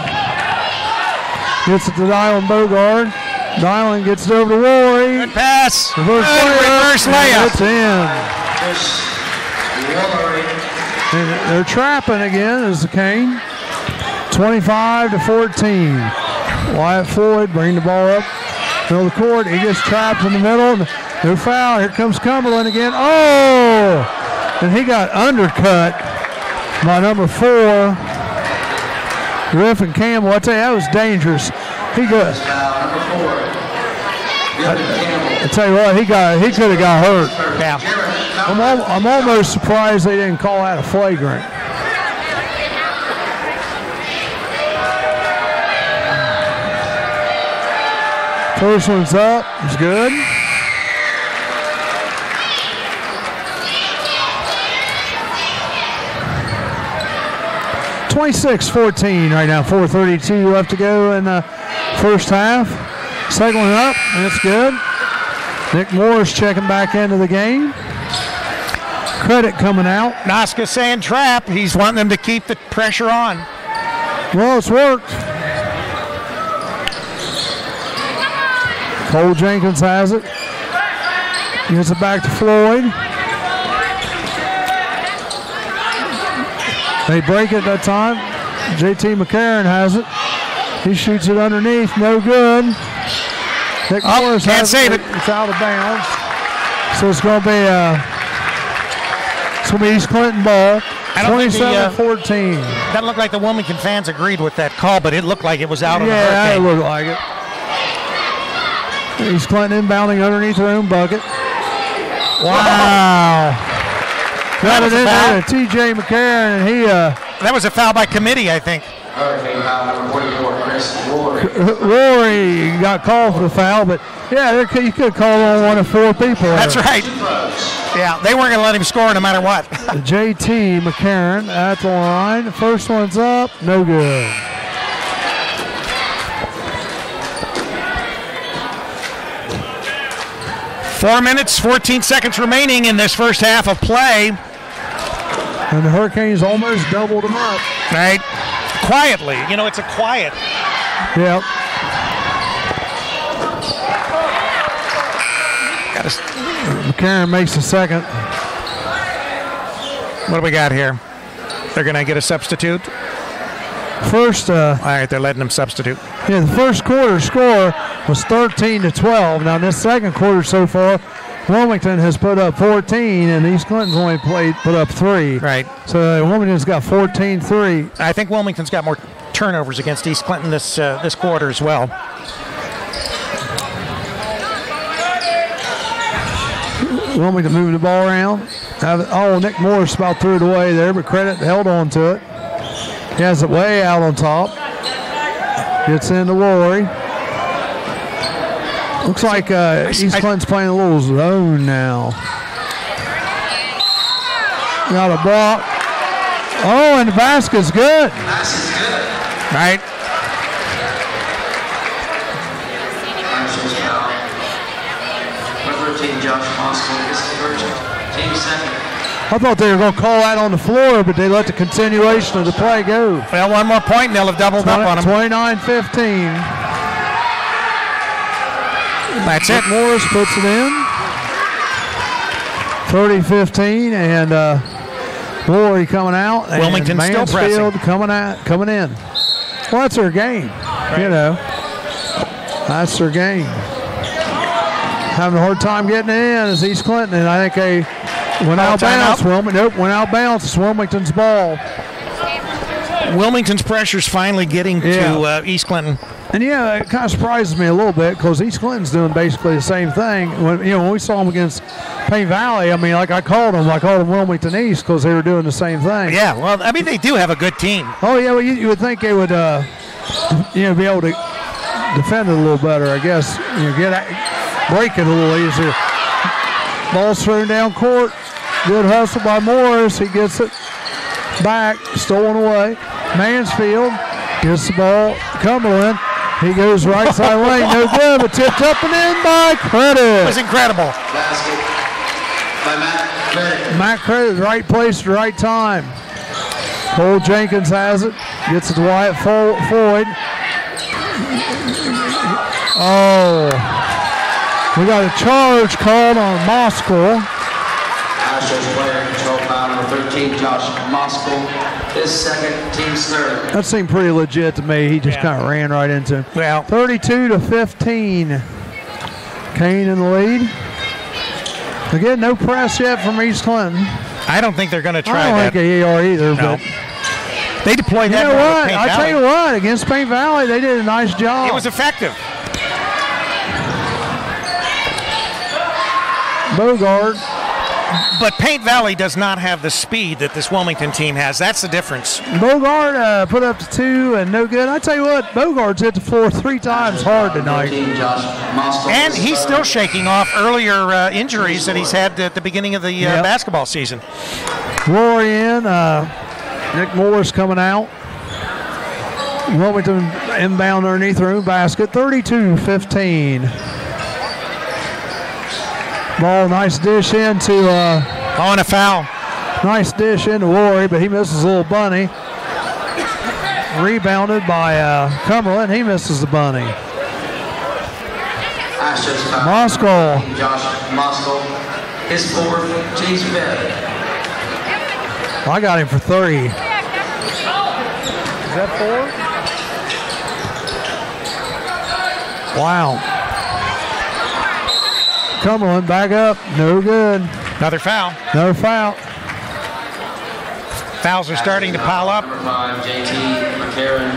Gets it to Dylan Bogard. Dylan gets it over to Rory. Good pass. Reverse layup. It's in. And they're trapping again as the Cane. 25-14. Wyatt Floyd bring the ball up, middle of the court. He gets trapped in the middle. No foul. Here comes Cumberland again. Oh! And he got undercut by number 4, Griffin Campbell. I tell you, that was dangerous. He goes. I tell you what, he could have got hurt. Yeah. I'm almost surprised they didn't call that a flagrant. First one's up. It's good. (26-14) right now. 4:32 left to go in the first half. Second one up. That's good. Nick Morris checking back into the game. Credit coming out. Noska saying trap. He's wanting them to keep the pressure on. Well, it's worked. Cole Jenkins has it. Gives it back to Floyd. They break it that time. JT McCarron has it. He shoots it underneath. No good. Nick Morris can't save it. It's out of bounds. So it's going to be East Clinton ball. 27-14. Doesn't look like the Wilmington fans agreed with that call, but it looked like it was out of the hurricane. Yeah, it looked like it. East Clinton inbounding underneath their own bucket. Wow. Got it in there to T.J. McCarron, and he... that was a foul by committee, I think. Hurricane foul number 44, Chris Rory. Rory got called for the foul, but yeah, you could have called on one of 4 people. That's right. Yeah, they weren't going to let him score no matter what. J.T. McCarron at the line. The first one's up. No good. Four minutes, 14 seconds remaining in this first half of play. And the Hurricanes almost doubled them up. Right. Quietly. You know, it's a quiet. Yep. McCarron makes the second. What do we got here? They're going to get a substitute? First. All right, they're letting them substitute. Yeah, the first quarter score was 13-12. Now, this second quarter so far, Wilmington has put up 14, and East Clinton's only put up 3. Right. So Wilmington's got 14-3. I think Wilmington's got more turnovers against East Clinton this quarter as well. Wilmington moving the ball around. Nick Morris about threw it away there, but Credit held on to it. He has it way out on top. Gets into Lowry. Looks like East Clinton's playing a little zone now. Got a block. Oh, and the basket's good. Basket's good. Right. Number 13, Josh Moskowitz, is the first. Team second. I thought they were going to call that on the floor, but they let the continuation of the play go. Well, one more point and they'll have doubled up on them. 29-15. That's it. Morris puts it in. 30-15, and Lowry coming out. Wilmington still pressing. coming in. Well, that's their game. Right. You know, that's their game. Having a hard time getting it in is East Clinton, and I think they went out of bounds. Went out of bounds. It's Wilmington's ball. Wilmington's pressure's finally getting to East Clinton. And yeah, it kind of surprises me a little bit because East Clinton's doing basically the same thing. When we saw them against Payne Valley, I mean, like I called them Wilmington East because they were doing the same thing. Yeah, well, I mean, they do have a good team. Oh yeah, well, you would think they would, be able to defend it a little better. I guess break it a little easier. Ball's thrown down court. Good hustle by Morris. He gets it back, stolen away. Mansfield gets the ball. Cumberland. He goes right side lane, no good, but tipped up and in by Credit. It was incredible. Basket by Matt Credit. Matt Credit, right place, the right time. Cole Jenkins has it. Gets it to Wyatt Floyd. Oh. We got a charge called on Moskowitz. Astros player, control foul number 13, Josh Moskowitz. His second, team's third. That seemed pretty legit to me. He just kind of ran right into him. Well, 32-15. Kane in the lead. Again, no press yet from East Clinton. I don't think they're going to try that. I don't think they are either. No. But they deployed that. You know what? I tell you what, against Payne Valley, they did a nice job. It was effective. Bogart. But Payne Valley does not have the speed that this Wilmington team has. That's the difference. Bogart put up to 2 and no good. I tell you what, Bogart's hit the floor 3 times hard tonight. And he's still shaking off earlier injuries that he's had at the beginning of the basketball season. Lowry in. Nick Morris coming out. Wilmington inbound underneath their own basket. 32-15. Ball, nice dish into on a foul. Nice dish into Lowry, but he misses a little bunny. Rebounded by Cumberland. He misses the bunny. Moskowitz. Josh Moskowitz. His fourth, team's fifth. I got him for 3. Is that 4? Wow. Cumberland back up, no good. Another foul. Another foul. Fouls are starting to pile up. Number 5, JT McCarron.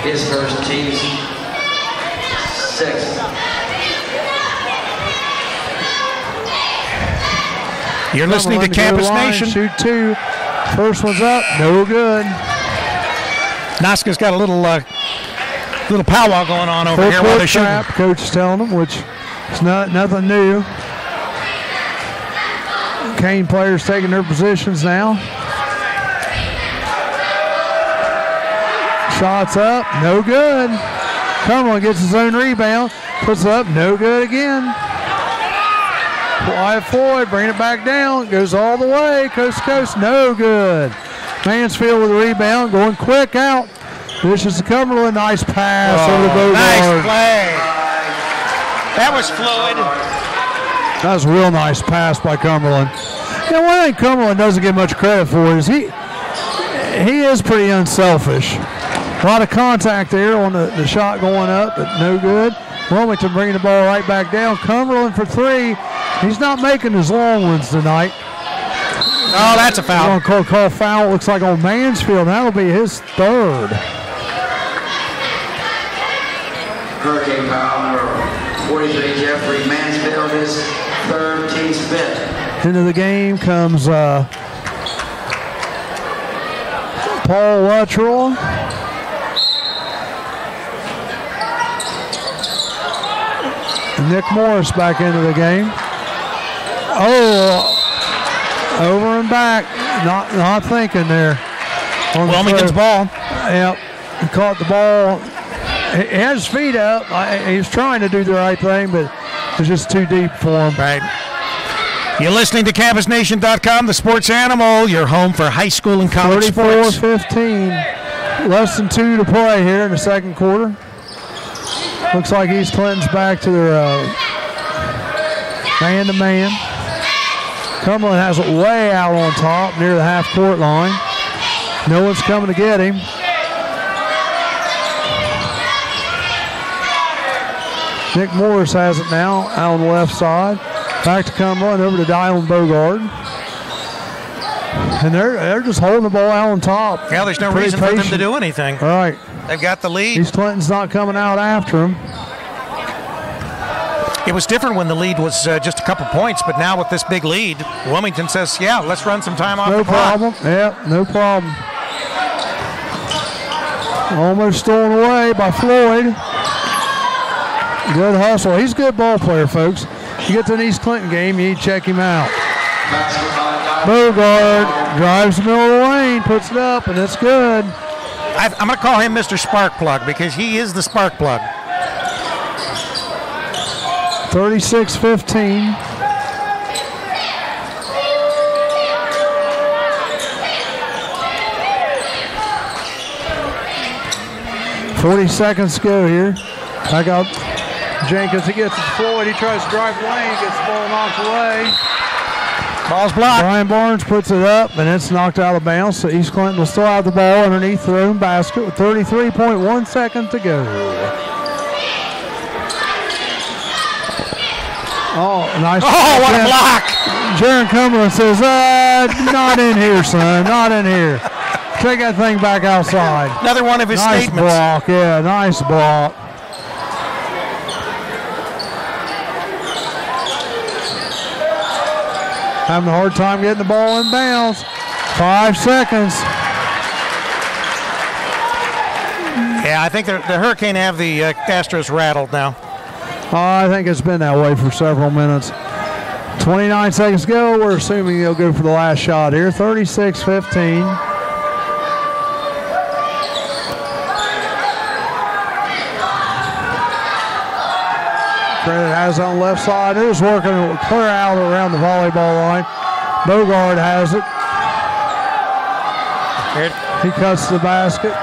His first, team's sixth. You're listening to Campus Nation. Shoot 2. First one's up, no good. Noska's got a little powwow going on over here while they're shooting. Coach is telling them, which is nothing new. Kane players taking their positions now. Shots up, no good. Cumberland gets his own rebound, puts it up, no good again. Wyatt Floyd, bring it back down, goes all the way, coast to coast, no good. Mansfield with a rebound, going quick out. Dishes to Cumberland, nice pass over the Bogart. Nice play. That was fluid. That was a real nice pass by Cumberland. You know, one thing Cumberland doesn't get much credit for is he is pretty unselfish. A lot of contact there on the shot going up, but no good. Wilmington bringing the ball right back down. Cumberland for 3. He's not making his long ones tonight. Oh, that's a foul. Going to call foul, looks like on Mansfield. That'll be his 3rd. Hurricane foul number 43, Jeffrey Mansfield, is third team spent. Into the game comes Paul Luttrell. Nick Morris back into the game. Oh, over and back. Not thinking there. Wilmington's ball. Yep. He caught the ball. He had his feet up. He's trying to do the right thing, but it's just too deep for him. Right. You're listening to CampusNation.com, the sports animal, your home for high school and college sports. 34-15. Less than 2 to play here in the second quarter. Looks like East Clinton's back to their man-to-man. Cumberland has it way out on top near the half-court line. No one's coming to get him. Nick Morris has it now out on the left side. Back to Cumberland, over to Dylan Bogard. And they're just holding the ball out on top. Yeah, there's no reason for them to do anything. All right. They've got the lead. East Clinton's not coming out after him. It was different when the lead was just a couple points, but now with this big lead, Wilmington says, yeah, let's run some time off the clock. No problem. Yeah, no problem. Almost stolen away by Floyd. Good hustle. He's a good ball player, folks. You get to an East Clinton game, you need to check him out. Bogard drives the middle of the lane, puts it up, and it's good. I'm going to call him Mr. Sparkplug because he is the spark plug. 36-15. $40 to go here. Back out Jenkins. He gets it to Floyd. He tries to drive the lane, gets the ball knocked away. Ball's blocked. Brian Barnes puts it up, and it's knocked out of bounds. So East Clinton will still have the ball underneath their own basket with 33.1 seconds to go. Oh, nice. Oh, what a block. Jaron Cumberland says, not in here, son. Not in here. Take that thing back outside. Another one of his nice statements. Block, yeah, nice block. Having a hard time getting the ball in bounds. 5 seconds. Yeah, I think the Hurricane have the Astros rattled now. I think it's been that way for several minutes. 29 seconds to go. We're assuming he'll go for the last shot here. 36-15. Credit has it on the left side. It was working clear out around the volleyball line. Bogard has it. He cuts the basket.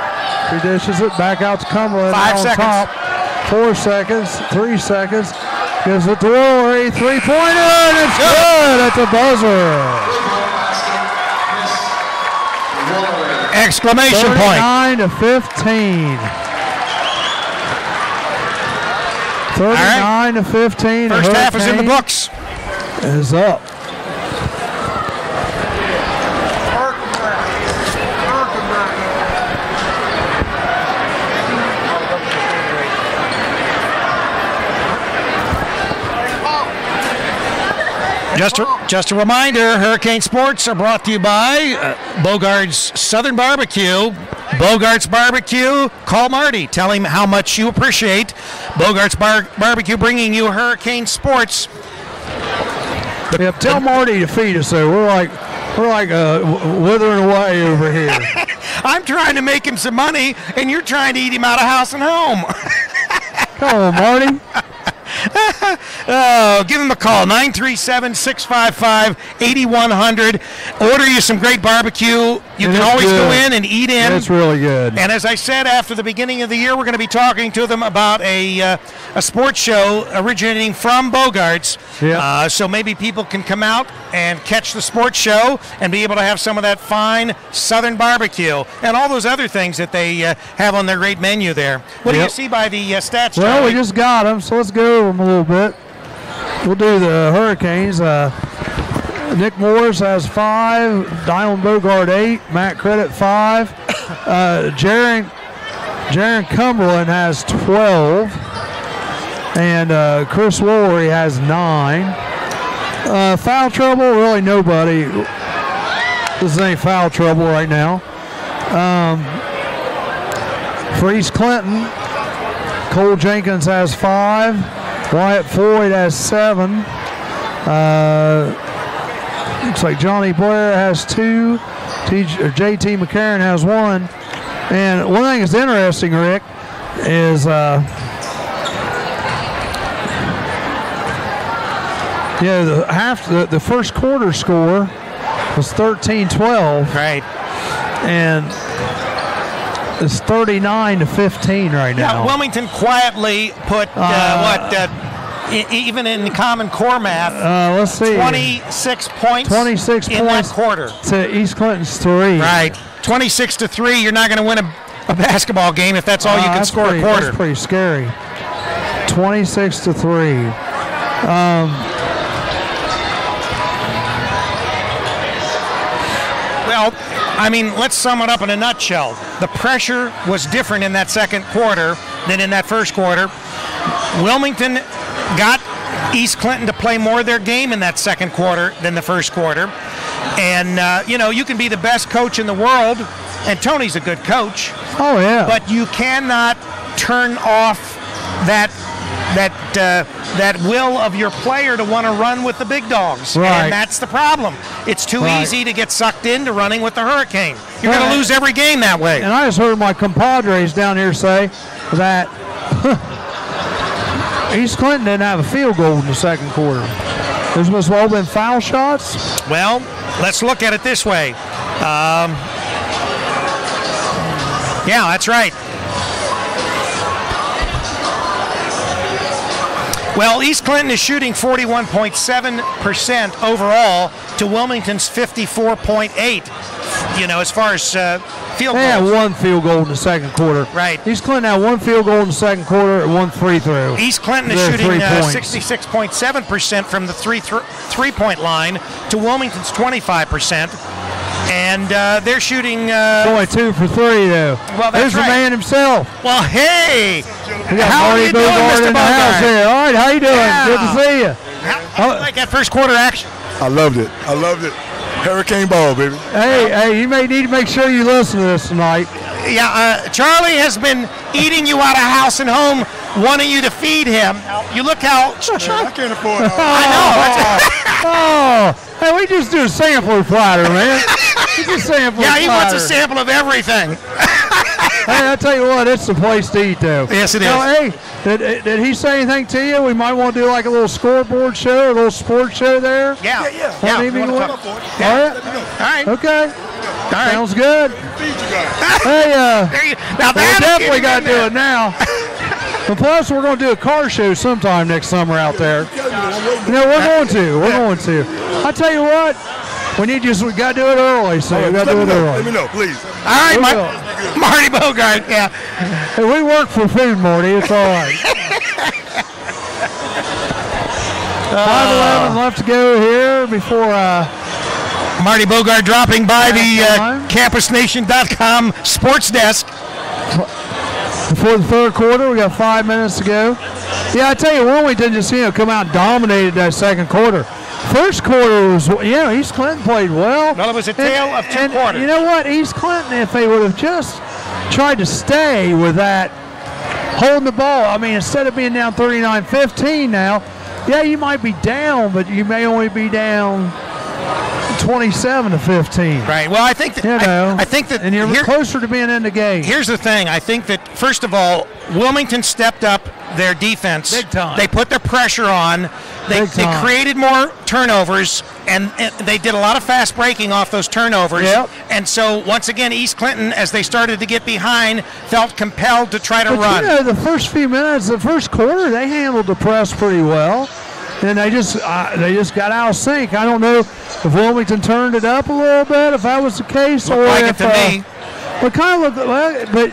He dishes it back out to Cumberland. 5 seconds. Top. 4 seconds. 3 seconds. Gives it to Rory. Three-pointer, and it's good at the buzzer. Exclamation point. 39-15. 39-15. First half is in the books. Is up. Just a reminder, Hurricane Sports are brought to you by Bogart's Southern Barbecue. Bogart's Barbecue. Call Marty. Tell him how much you appreciate Bogart's Barbecue bringing you Hurricane Sports. Yep, tell Marty to feed us though. We're like withering away over here. I'm trying to make him some money, and you're trying to eat him out of house and home. Come on, Marty. Oh, give him a call, 937-655-8100. Order you some great barbecue. You can always go in and eat in. It's really good. And as I said, after the beginning of the year, we're going to be talking to them about a sports show originating from Bogart's. Yep. So maybe people can come out and catch the sports show and be able to have some of that fine Southern barbecue and all those other things that they have on their great menu there. What do you see by the stats, Well, Charlie? we just got them, so let's go over them a little bit. We'll do the Hurricanes. Nick Morris has 5, Dylan Bogard 8, Matt Credit 5, Jaron Cumberland has 12, and Chris Lowry has 9. Foul trouble, really nobody. This ain't foul trouble right now. For East Clinton, Cole Jenkins has 5. Wyatt Floyd has 7. Looks like Johnny Blair has 2. JT McCarron has 1. And one thing that's interesting, Rick, is the first quarter score was 13-12. Right. And it's 39-15 right now. Yeah, Wilmington quietly put even in the Common Core math, let's see, 26 points. 26 in points that quarter to East Clinton's 3. Right. 26-3. You're not going to win a basketball game if that's all you can score a quarter. That's pretty scary. 26-3. Well, I mean, let's sum it up in a nutshell. The pressure was different in that second quarter than in that first quarter. Wilmington got East Clinton to play more of their game in that second quarter than the first quarter. And, you can be the best coach in the world, and Tony's a good coach. Oh, yeah. But you cannot turn off that will of your player to want to run with the big dogs. Right. And that's the problem. It's too easy to get sucked into running with the Hurricane. You're going to lose every game that way. And I just heard my compadres down here say that East Clinton didn't have a field goal in the second quarter. There's must have all been foul shots. Well, let's look at it this way. Yeah, that's right. Well, East Clinton is shooting 41.7% overall to Wilmington's 54.8. As far as field goals. They had 1 field goal in the second quarter. Right. East Clinton had 1 field goal in the second quarter and 1 free throw. East Clinton is shooting 66.7% from the three-point line to Wilmington's 25%. And they're shooing... only 2 for 3, though. Well, that's There's the man himself. Well, hey! How are you doing, Mr. Bogart? All right, how you doing? Yeah. Good to see you. How you like that first quarter action? I loved it. Hurricane ball, baby. Hey, you may need to make sure you listen to this tonight. Yeah, Charlie has been eating you out of house and home, wanting you to feed him. You look how... I can't afford it. I know. Hey, we just do a sampler platter, man. He wants a sample of everything. Hey, I tell you what, it's the place to eat, though. Yes, it is. Hey, did he say anything to you? We might want to do like a little scoreboard show, a little sports show there. Yeah. All right. Okay. All right. Sounds good. Hey, now we definitely got to do it now. And plus, we're going to do a car show sometime next summer out there. We're going to. I tell you what, we got to do it early, so we got to do it early. Let me know, please. All right, Marty Bogart. Yeah. Hey, we work for food, Marty. It's all right. 5:11 left to go here before Marty Bogart dropping by the CampusNation.com sports desk. Before the third quarter, we got 5 minutes to go. Yeah, I tell you, Wilmington just come out and dominated that second quarter. First quarter was, East Clinton played well. Well, it was a tale of two quarters. You know what? East Clinton, if they would have just tried to stay with that, holding the ball, I mean, instead of being down 39-15 now, you might be down, but you may only be down 27-15. Right. Well, I think that I think that, and you're closer to being in the game. Here's the thing. I think that first of all, Wilmington stepped up their defense big time. They put their pressure on. They created more turnovers, and they did a lot of fast breaking off those turnovers. Yep. And so once again, East Clinton, as they started to get behind, felt compelled to try to run. The first few minutes, the first quarter, they handled the press pretty well. And they just got out of sync. I don't know if Wilmington turned it up a little bit, if that was the case, Looked like it to me. But kind of looked, but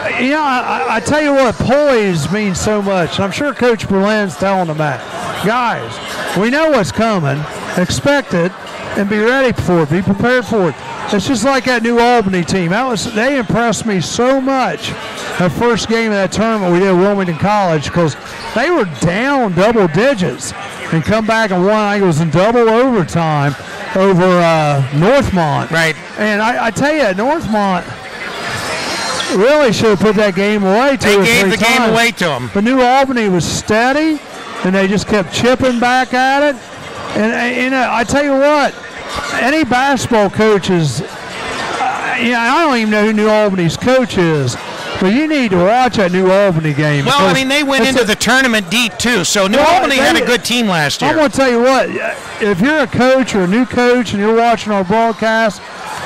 I tell you what, poise means so much. And I'm sure Coach Berlin's telling them that, guys, we know what's coming. Expect it and be ready for it. Be prepared for it. It's just like that New Albany team. They impressed me so much. That first game of that tournament we did at Wilmington College, because they were down double digits, and come back and won. I think it was in double overtime over Northmont. Right. And I tell you, Northmont really should have put that game away. They gave the game away to them. But New Albany was steady, and they just kept chipping back at it. And I tell you what, any basketball coaches, I don't even know who New Albany's coach is, but you need to watch that New Albany game. Well, I mean, they went into the tournament deep, too, so New Albany had a good team last year. I'm going to tell you what, if you're a coach or a new coach and you're watching our broadcast,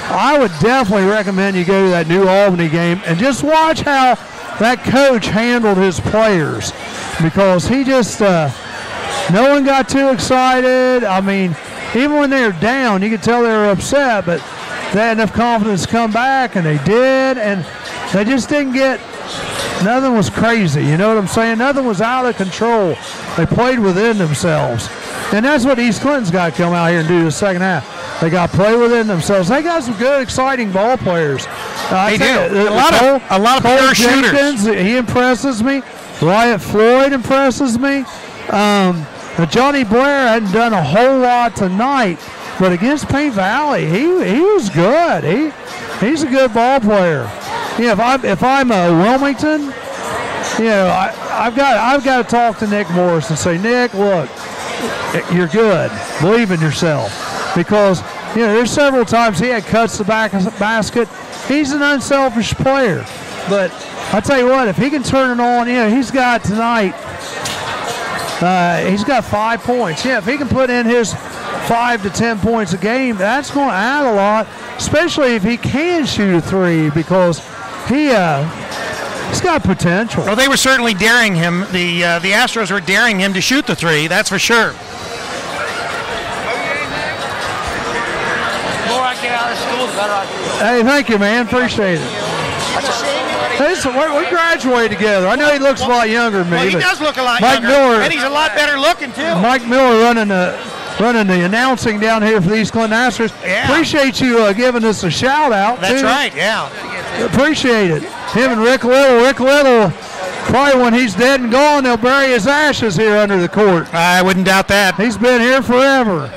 I would definitely recommend you go to that New Albany game and just watch how that coach handled his players, because he just no one got too excited. I mean, even when they were down, you could tell they were upset, but they had enough confidence to come back, and they did, and they just didn't get – nothing was crazy, you know what I'm saying? Nothing was out of control. They played within themselves. And that's what East Clinton's got to come out here and do the second half. They got to play within themselves. They got some good, exciting ball players. They do. A lot of pure shooters. He impresses me. Wyatt Floyd impresses me. Johnny Blair hadn't done a whole lot tonight, but against Paint Valley, he was good. He's a good ball player. Yeah, if I'm Wilmington, I've got to talk to Nick Morris and say, Nick, look, you're good. Believe in yourself, because there's several times he had cuts the basket. He's an unselfish player, but I tell you what, if he can turn it on, he's got tonight. He's got 5 points. Yeah, if he can put in his 5 to 10 points a game, that's going to add a lot, especially if he can shoot a three, because he's got potential. Well, they were certainly daring him. The Astros were daring him to shoot the three, that's for sure. The more I get out of school, the better I feel. Hey, thank you, man. Appreciate it. We graduated together. I know he looks a lot younger than me. Well, he does look a lot Mike younger, Miller, and he's a lot better looking, too. Mike Miller running the announcing down here for the East Clinton Astros. Yeah. Appreciate you giving us a shout-out, That's too. right, yeah. Appreciate it. Him and Rick Little. Rick Little, probably when he's dead and gone, they'll bury his ashes here under the court. I wouldn't doubt that. He's been here forever.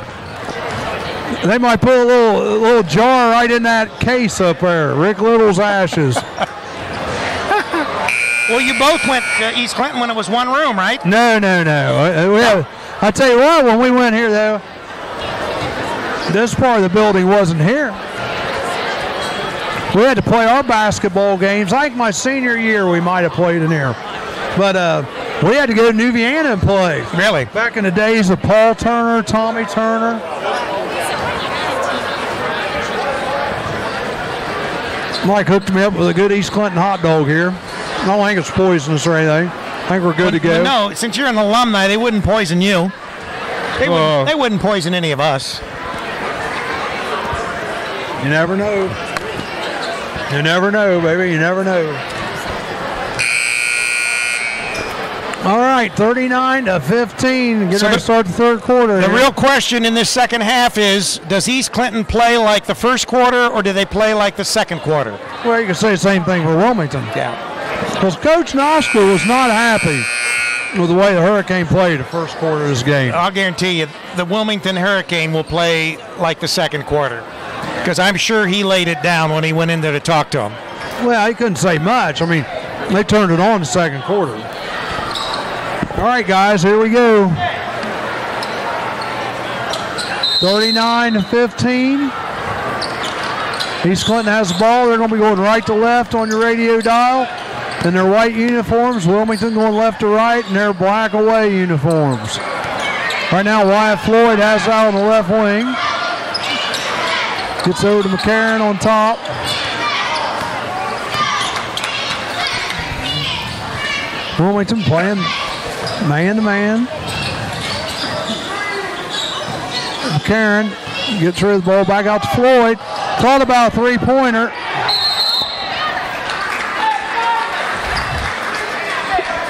They might put a little jar right in that case up there. Rick Little's ashes. Well, you both went to East Clinton when it was one room, right? No. I tell you what, when we went here, though, this part of the building wasn't here. We had to play our basketball games. I think my senior year we might have played in here. But we had to go to New Vienna and play. Really? Back in the days of Paul Turner, Tommy Turner. Mike hooked me up with a good East Clinton hot dog here. I don't think it's poisonous or anything. I think we're good to go. No, since you're an alumni, they wouldn't poison you. They wouldn't poison any of us. You never know. You never know, baby. You never know. All right, 39-15. Getting ready to start the third quarter. The real question in this second half is, does East Clinton play like the first quarter, or do they play like the second quarter? Well, you can say the same thing for Wilmington. Yeah. Because Coach Nostra was not happy with the way the Hurricane played the first quarter of this game. I'll guarantee you the Wilmington Hurricane will play like the second quarter, because I'm sure he laid it down when he went in there to talk to him. Well, he couldn't say much. I mean, they turned it on the second quarter. All right, guys, here we go. 39-15. East Clinton has the ball. They're going to be going right to left on your radio dial in their white uniforms. Wilmington going left to right in their black away uniforms. Right now, Wyatt Floyd has out on the left wing. Gets over to McCarron on top. Wilmington playing man-to-man. McCarron gets rid of the ball back out to Floyd. Thought about a three-pointer.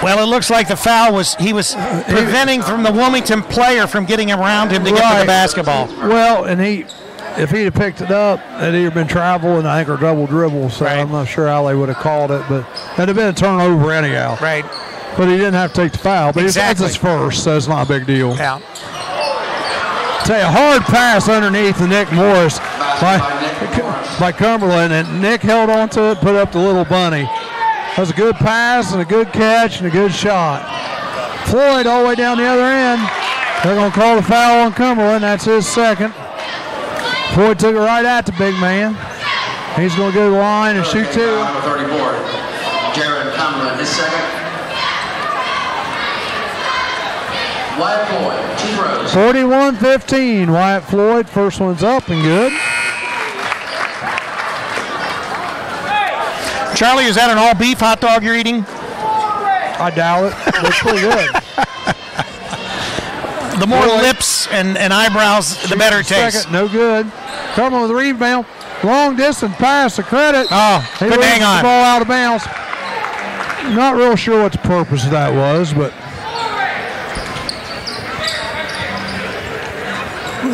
Well, it looks like the foul was preventing from the Wilmington player from getting around him to get to the basketball. Well, and if he'd have picked it up, it'd either been travel and I think or double dribble. So I'm not sure how they would have called it, but it'd have been a turnover anyhow. Right. But he didn't have to take the foul. But Exactly. it's his first, so it's not a big deal. Yeah. Tell you, a hard pass underneath to Nick Morris by Cumberland, and Nick held on to it, put up the little bunny. That was a good pass and a good catch and a good shot. Floyd all the way down the other end. They're going to call the foul on Cumberland. That's his second. Floyd took it right at the big man. He's going to go to the line and shoot two. Number 34, Jared Cumberland, his second. Wyatt Floyd, 2 throws. 41-15. Wyatt Floyd, first one's up and good. Charlie, is that an all-beef hot dog you're eating? I doubt it. It's pretty good. The more lips and eyebrows, the better it tastes. Second, no good. Cumberland with the rebound. Long distance pass to Credit. Oh, he good hang on. The ball out of bounds. Not real sure what the purpose of that was, but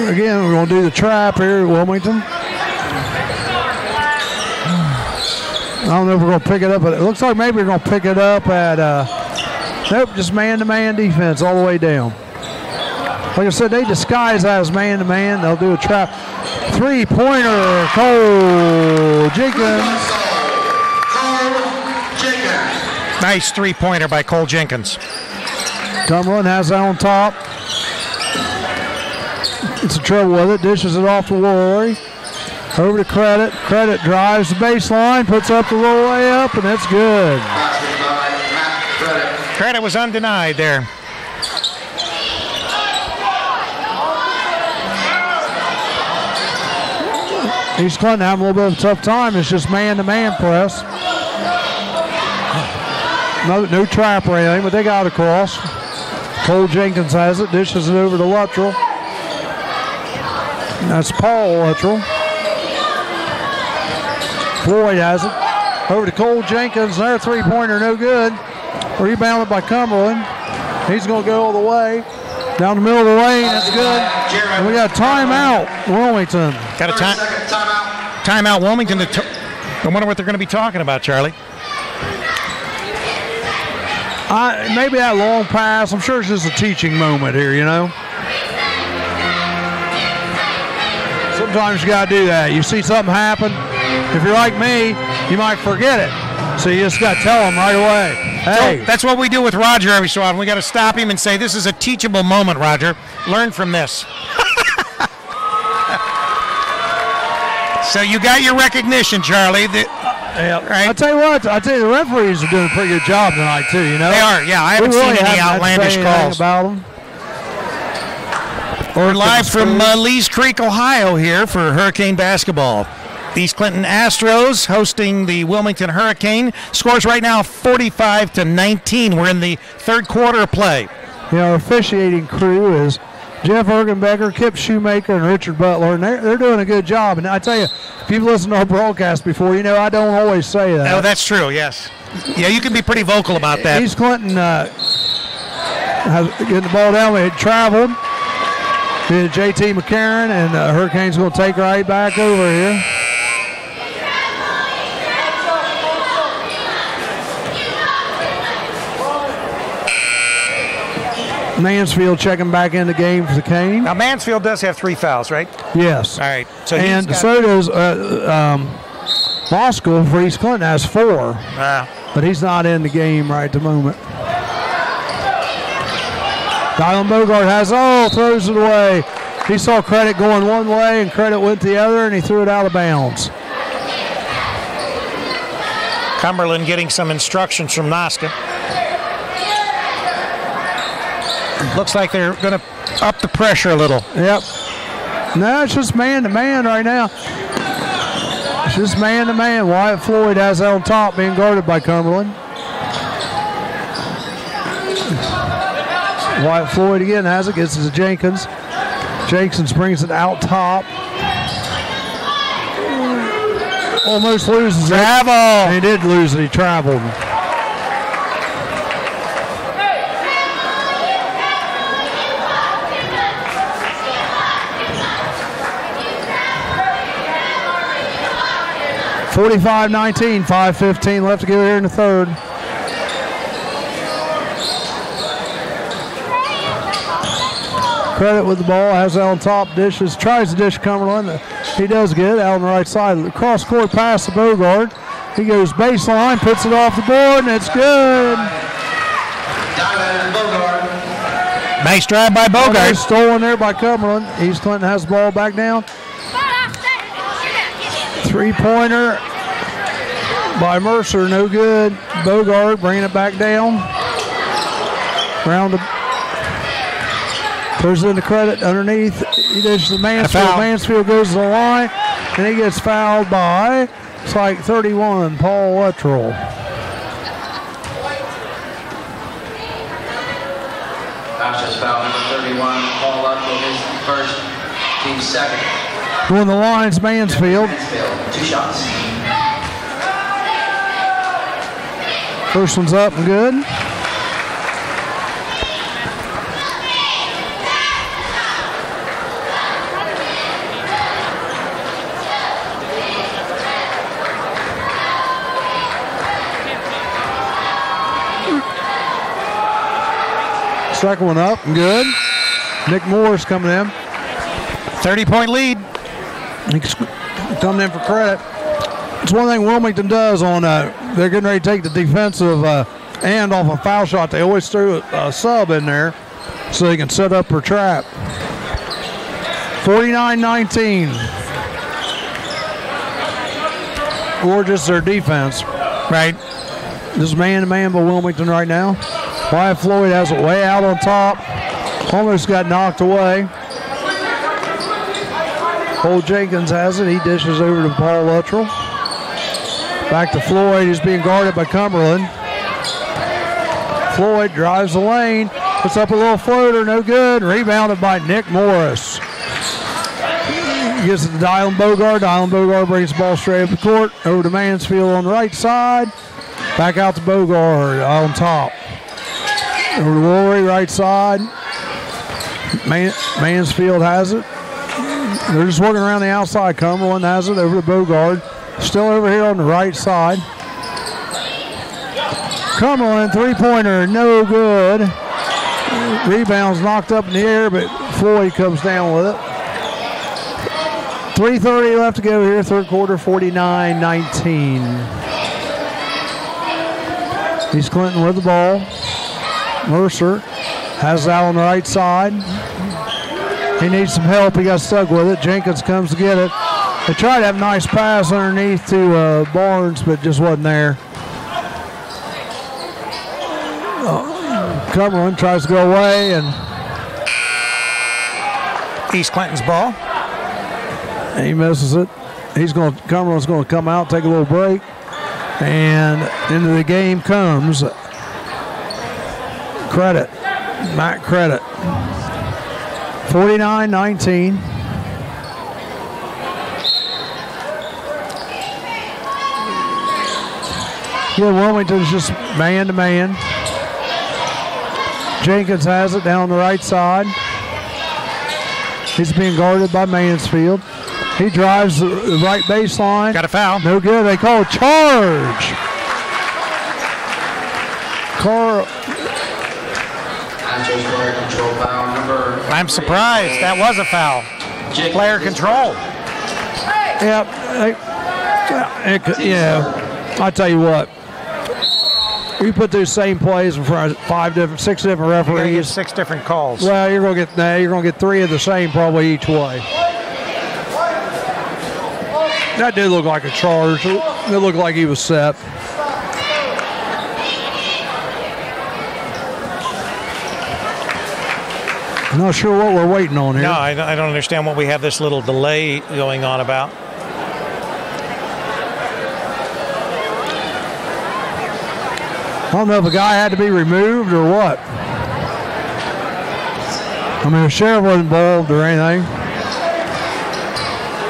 again, we're going to do the trap here at Wilmington. I don't know if we're going to pick it up, but it looks like maybe we're going to pick it up at, nope, just man-to-man defense all the way down. Like I said, they disguise that as man-to-man. They'll do a trap. Three-pointer, Cole Jenkins. Nice three-pointer by Cole Jenkins. Cumberland has that on top. It's a trouble with it. Dishes it off to Roy. Over to Credit. Credit drives the baseline, puts up the roll layup, and that's good. Credit was undenied there. East Clinton having a little bit of a tough time. It's just man-to-man press. No trap or anything, but they got across. Cole Jenkins has it, dishes it over to Luttrell. That's Paul Luttrell. Floyd has it. Over to Cole Jenkins. Their three-pointer, no good. Rebounded by Cumberland. He's going to go all the way. Down the middle of the lane, that's good. And we got a timeout, Wilmington. Got a timeout, Wilmington. I wonder what they're going to be talking about, Charlie. Maybe that long pass. I'm sure it's just a teaching moment here, you know. Sometimes you got to do that. You see something happen. If you're like me, you might forget it. So you just got to tell them right away. Hey. So that's what we do with Roger every so often. We got to stop him and say, this is a teachable moment, Roger. Learn from this. So you got your recognition, Charlie. Right? I'll tell you what. The referees are doing a pretty good job tonight, too, you know. They are, yeah. I haven't seen any outlandish calls. About them. We're live from Lee's Creek, Ohio here for Hurricane basketball. East Clinton Astros hosting the Wilmington Hurricane. Scores right now 45-19. We're in the third quarter of play. Yeah, our officiating crew is Jeff Ergenbecker, Kip Shoemaker, and Richard Butler, and they're doing a good job. And I tell you, if you've listened to our broadcast before, you know I don't always say that. Oh, that's true, yes. Yeah, you can be pretty vocal about that. East Clinton has getting the ball down. They had traveled. Did J.T. McCarron, and Hurricanes going to take right back over here. Mansfield checking back in the game for the Cane. Now, Mansfield does have 3 fouls, right? Yes. All right. So and so does Moscow for East Clinton has 4. But he's not in the game right at the moment. Dylan Bogart has throws it away. He saw Credit going one way and Credit went the other, and he threw it out of bounds. Cumberland getting some instructions from Noska. Looks like they're going to up the pressure a little. Yep. No, it's just man-to-man right now. It's just man-to-man. Wyatt Floyd has that on top, being guarded by Cumberland. Wyatt Floyd again has it, gets it to Jenkins. Jenkins brings it out top. Almost loses it. Travel. He did lose it. He traveled. (45-19), 5:15 left to go here in the third. Credit with the ball, has it on top, dishes, tries to dish Cumberland. He does get it out on the right side. Cross court pass to Bogart. He goes baseline, puts it off the board, and it's good. Nice drive by Bogart. Stolen there by Cumberland. East Clinton has the ball back down. 3-pointer by Mercer, no good. Bogart bringing it back down. Round the throws it into Credit underneath. He dishes to Mansfield. Mansfield goes to the line, and he gets fouled by, it's like 31, Paul Luttrell. Just foul number 31, Paul Luttrell, his first, team second. Going the lines, Mansfield. 2 shots. First one's up and good. Second one up and good. Nick Morris coming in. 30-point lead. He's coming in for Credit. It's one thing Wilmington does on they're getting ready to take the defensive end off a foul shot. They always throw a sub in there so they can set up her trap. 49-19. Gorgeous their defense. Right. This is man-to-man by Wilmington right now. Wyatt Floyd has it way out on top. Almost got knocked away. Cole Jenkins has it. He dishes over to Paul Luttrell. Back to Floyd. He's being guarded by Cumberland. Floyd drives the lane. Puts up a little floater. No good. Rebounded by Nick Morris. Gives it to Dylan Bogart. Dylan Bogart brings the ball straight up the court. Over to Mansfield on the right side. Back out to Bogart on top. Over to Rory, right side. Mansfield has it. They're just working around the outside. Cumberland has it over to Bogart. Still over here on the right side. Cumberland, 3-pointer, no good. Rebounds knocked up in the air, but Floyd comes down with it. 3:30 left to go here, third quarter, 49-19. East Clinton with the ball. Mercer has that on the right side. He needs some help. He got stuck with it. Jenkins comes to get it. They tried to have a nice pass underneath to Barnes, but just wasn't there. Cumberland tries to go away, and East Clinton's ball. He misses it. Cumberland's going to come out, take a little break, and into the game comes Credit. Matt Credit. 49-19. Yeah, Wilmington's just man-to-man. Jenkins has it down the right side. He's being guarded by Mansfield. He drives the right baseline. Got a foul. No good. They call a charge. I'm surprised. That was a foul. Player control. Yeah, I'll tell you what. We put those same plays in front of 6 different referees. 6 different calls. Well, you're gonna get 3 of the same probably each way. That did look like a charge. It looked like he was set. I'm not sure what we're waiting on here. No, I don't understand what we have this little delay going on about. I don't know if a guy had to be removed or what. I mean, the sheriff wasn't involved or anything.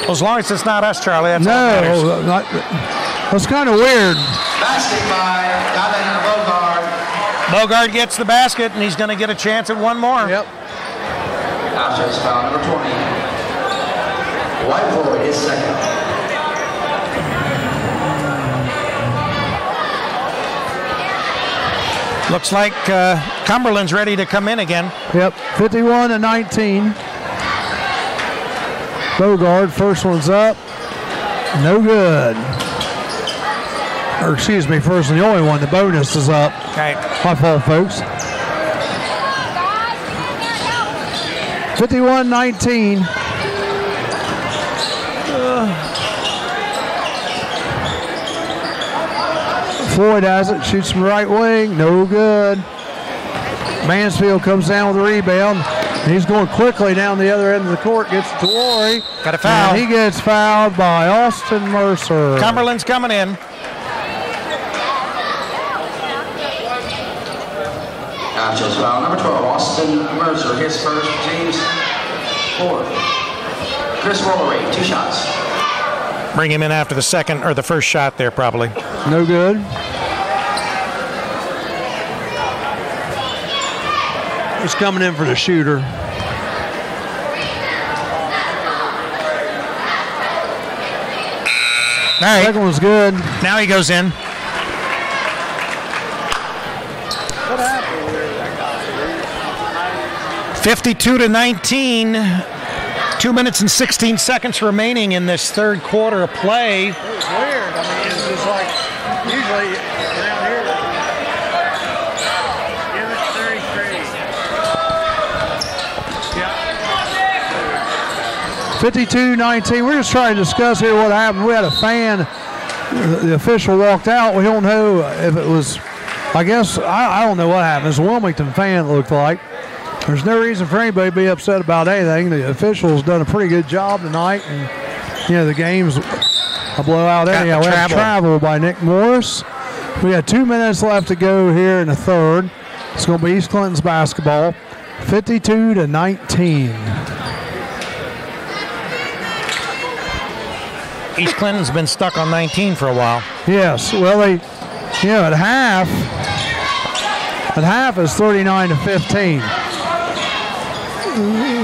Well, as long as it's not us, Charlie, that's no, that's kind of weird. Basket by Bogart. Bogart gets the basket, and he's going to get a chance at one more. Yep. Outside foul number 20. White Floyd is second. Looks like Cumberland's ready to come in again. Yep, 51-19. Bogard, first one's up. No good. Or excuse me, first and the only one. The bonus is up. Okay. My fault, folks. 51-19. Floyd has it, shoots from right wing, no good. Mansfield comes down with the rebound. He's going quickly down the other end of the court, gets it to Laurie. Got a foul. And he gets fouled by Austin Mercer. Cumberland's coming in. Gotcha's foul number 12, Austin Mercer, his first, James fourth. Chris Rollery, 2 shots. Bring him in after the second or the first shot there, probably. No good. He's coming in for the shooter. All right. Second one's good. Now he goes in. What happened here? 52-19. 2 minutes and 16 seconds remaining in this third quarter of play. It was weird. I mean, it was like usually around here. Give it 33. 52-19. We're just trying to discuss here what happened. We had a fan. The official walked out. We don't know if it was, I guess, I don't know what happened. It's a Wilmington fan, it looked like. There's no reason for anybody to be upset about anything. The officials done a pretty good job tonight. And, the game's a blowout anyhow. We had travel by Nick Morris. We got 2 minutes left to go here in the third. It's going to be East Clinton's basketball. 52-19. East Clinton's been stuck on 19 for a while. Yes, well, at half it's 39-15.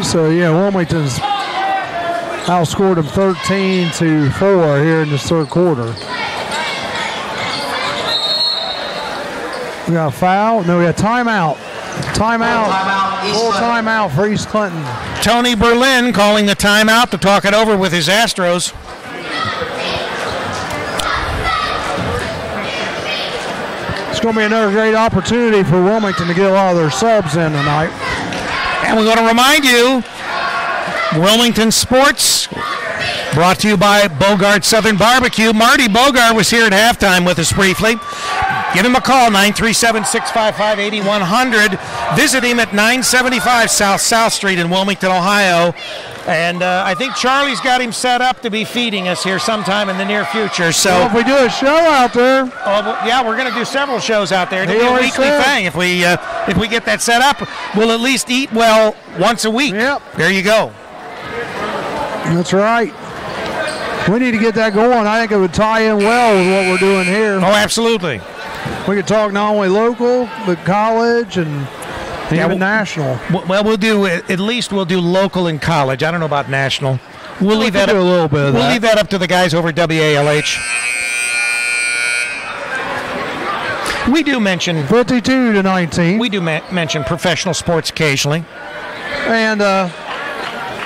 So Wilmington's outscored them 13-4 here in this third quarter. We got a foul. No, we got timeout. Timeout. Full timeout for East Clinton. Tony Berlin calling the timeout to talk it over with his Astros. It's going to be another great opportunity for Wilmington to get a lot of their subs in tonight. And we're going to remind you, Wilmington Sports, brought to you by Bogart Southern Barbecue. Marty Bogart was here at halftime with us briefly. Give him a call, 937-655-8100. Visit him at 975 South Street in Wilmington, Ohio. And I think Charlie's got him set up to be feeding us here sometime in the near future. So well, if we do a show out there. Yeah, we're going to do several shows out there. It'll be a weekly thing. If we get that set up, we'll at least eat well once a week. Yep. There you go. That's right. We need to get that going. I think it would tie in well with what we're doing here. Oh, absolutely. We could talk not only local, but college and even national. Well, we'll do at least we'll do local and college. I don't know about national. We'll leave that up, a little bit of we'll leave that up to the guys over at WALH. We do mention 52-19. We do mention professional sports occasionally. And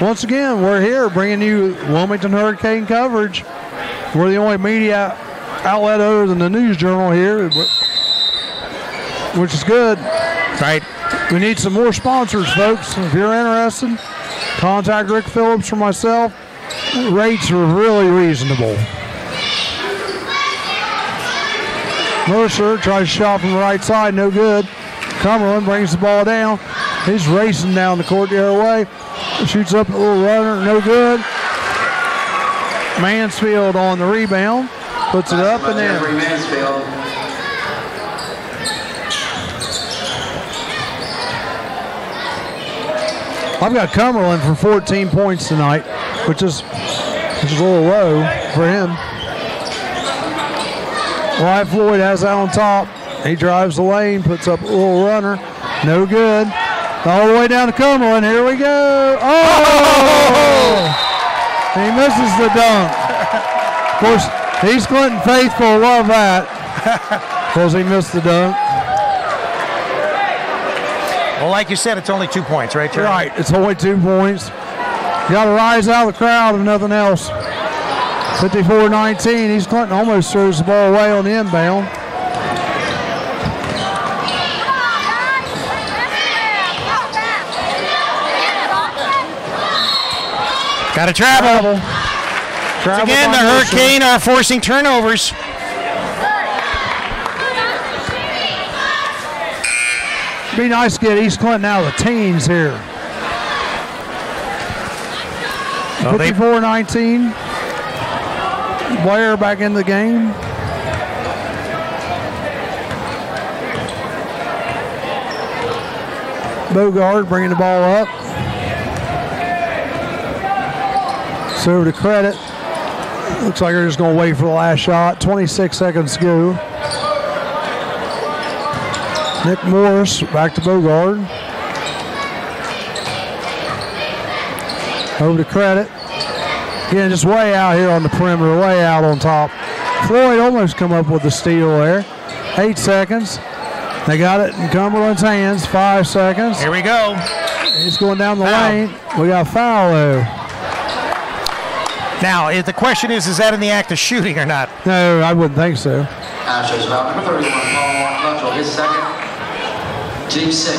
once again, we're here bringing you Wilmington Hurricane coverage. We're the only media outlet other than the News Journal here, which is good. Right. We need some more sponsors, folks. If you're interested, contact Rick Phillips or myself. Rates are really reasonable. Mercer tries to shot from the right side, no good. Cumberland brings the ball down. He's racing down the court the other way. Shoots up a little runner, no good. Mansfield on the rebound. Puts it up and in. I've got Cumberland for 14 points tonight, which is a little low for him. Wyatt Floyd has that on top. He drives the lane, puts up a little runner. No good. All the way down to Cumberland. Here we go. Oh! He misses the dunk. Of course, East Clinton faithful love that because he missed the dunk. Well, like you said, it's only 2 points, right, Charlie? Right, it's only 2 points. Got to rise out of the crowd if nothing else. 54-19. East Clinton almost throws the ball away on the inbound. Got to travel. Again, the Hurricane are forcing turnovers. Be nice to get East Clinton out of the teens here. 54-19. Blair back in the game. Bogard bringing the ball up. So to Credit. Looks like they're just going to wait for the last shot. 26 seconds to go. Nick Morris back to Bogard. Over to Credit. Again, just way out here on the perimeter, way out on top. Floyd almost come up with the steal there. 8 seconds. They got it in Cumberland's hands. 5 seconds. Here we go. He's going down the lane. We got a foul though. Now, the question is that in the act of shooting or not? No, I wouldn't think so. Ashes foul number 31, Paul Luttrell, his second. Team 6.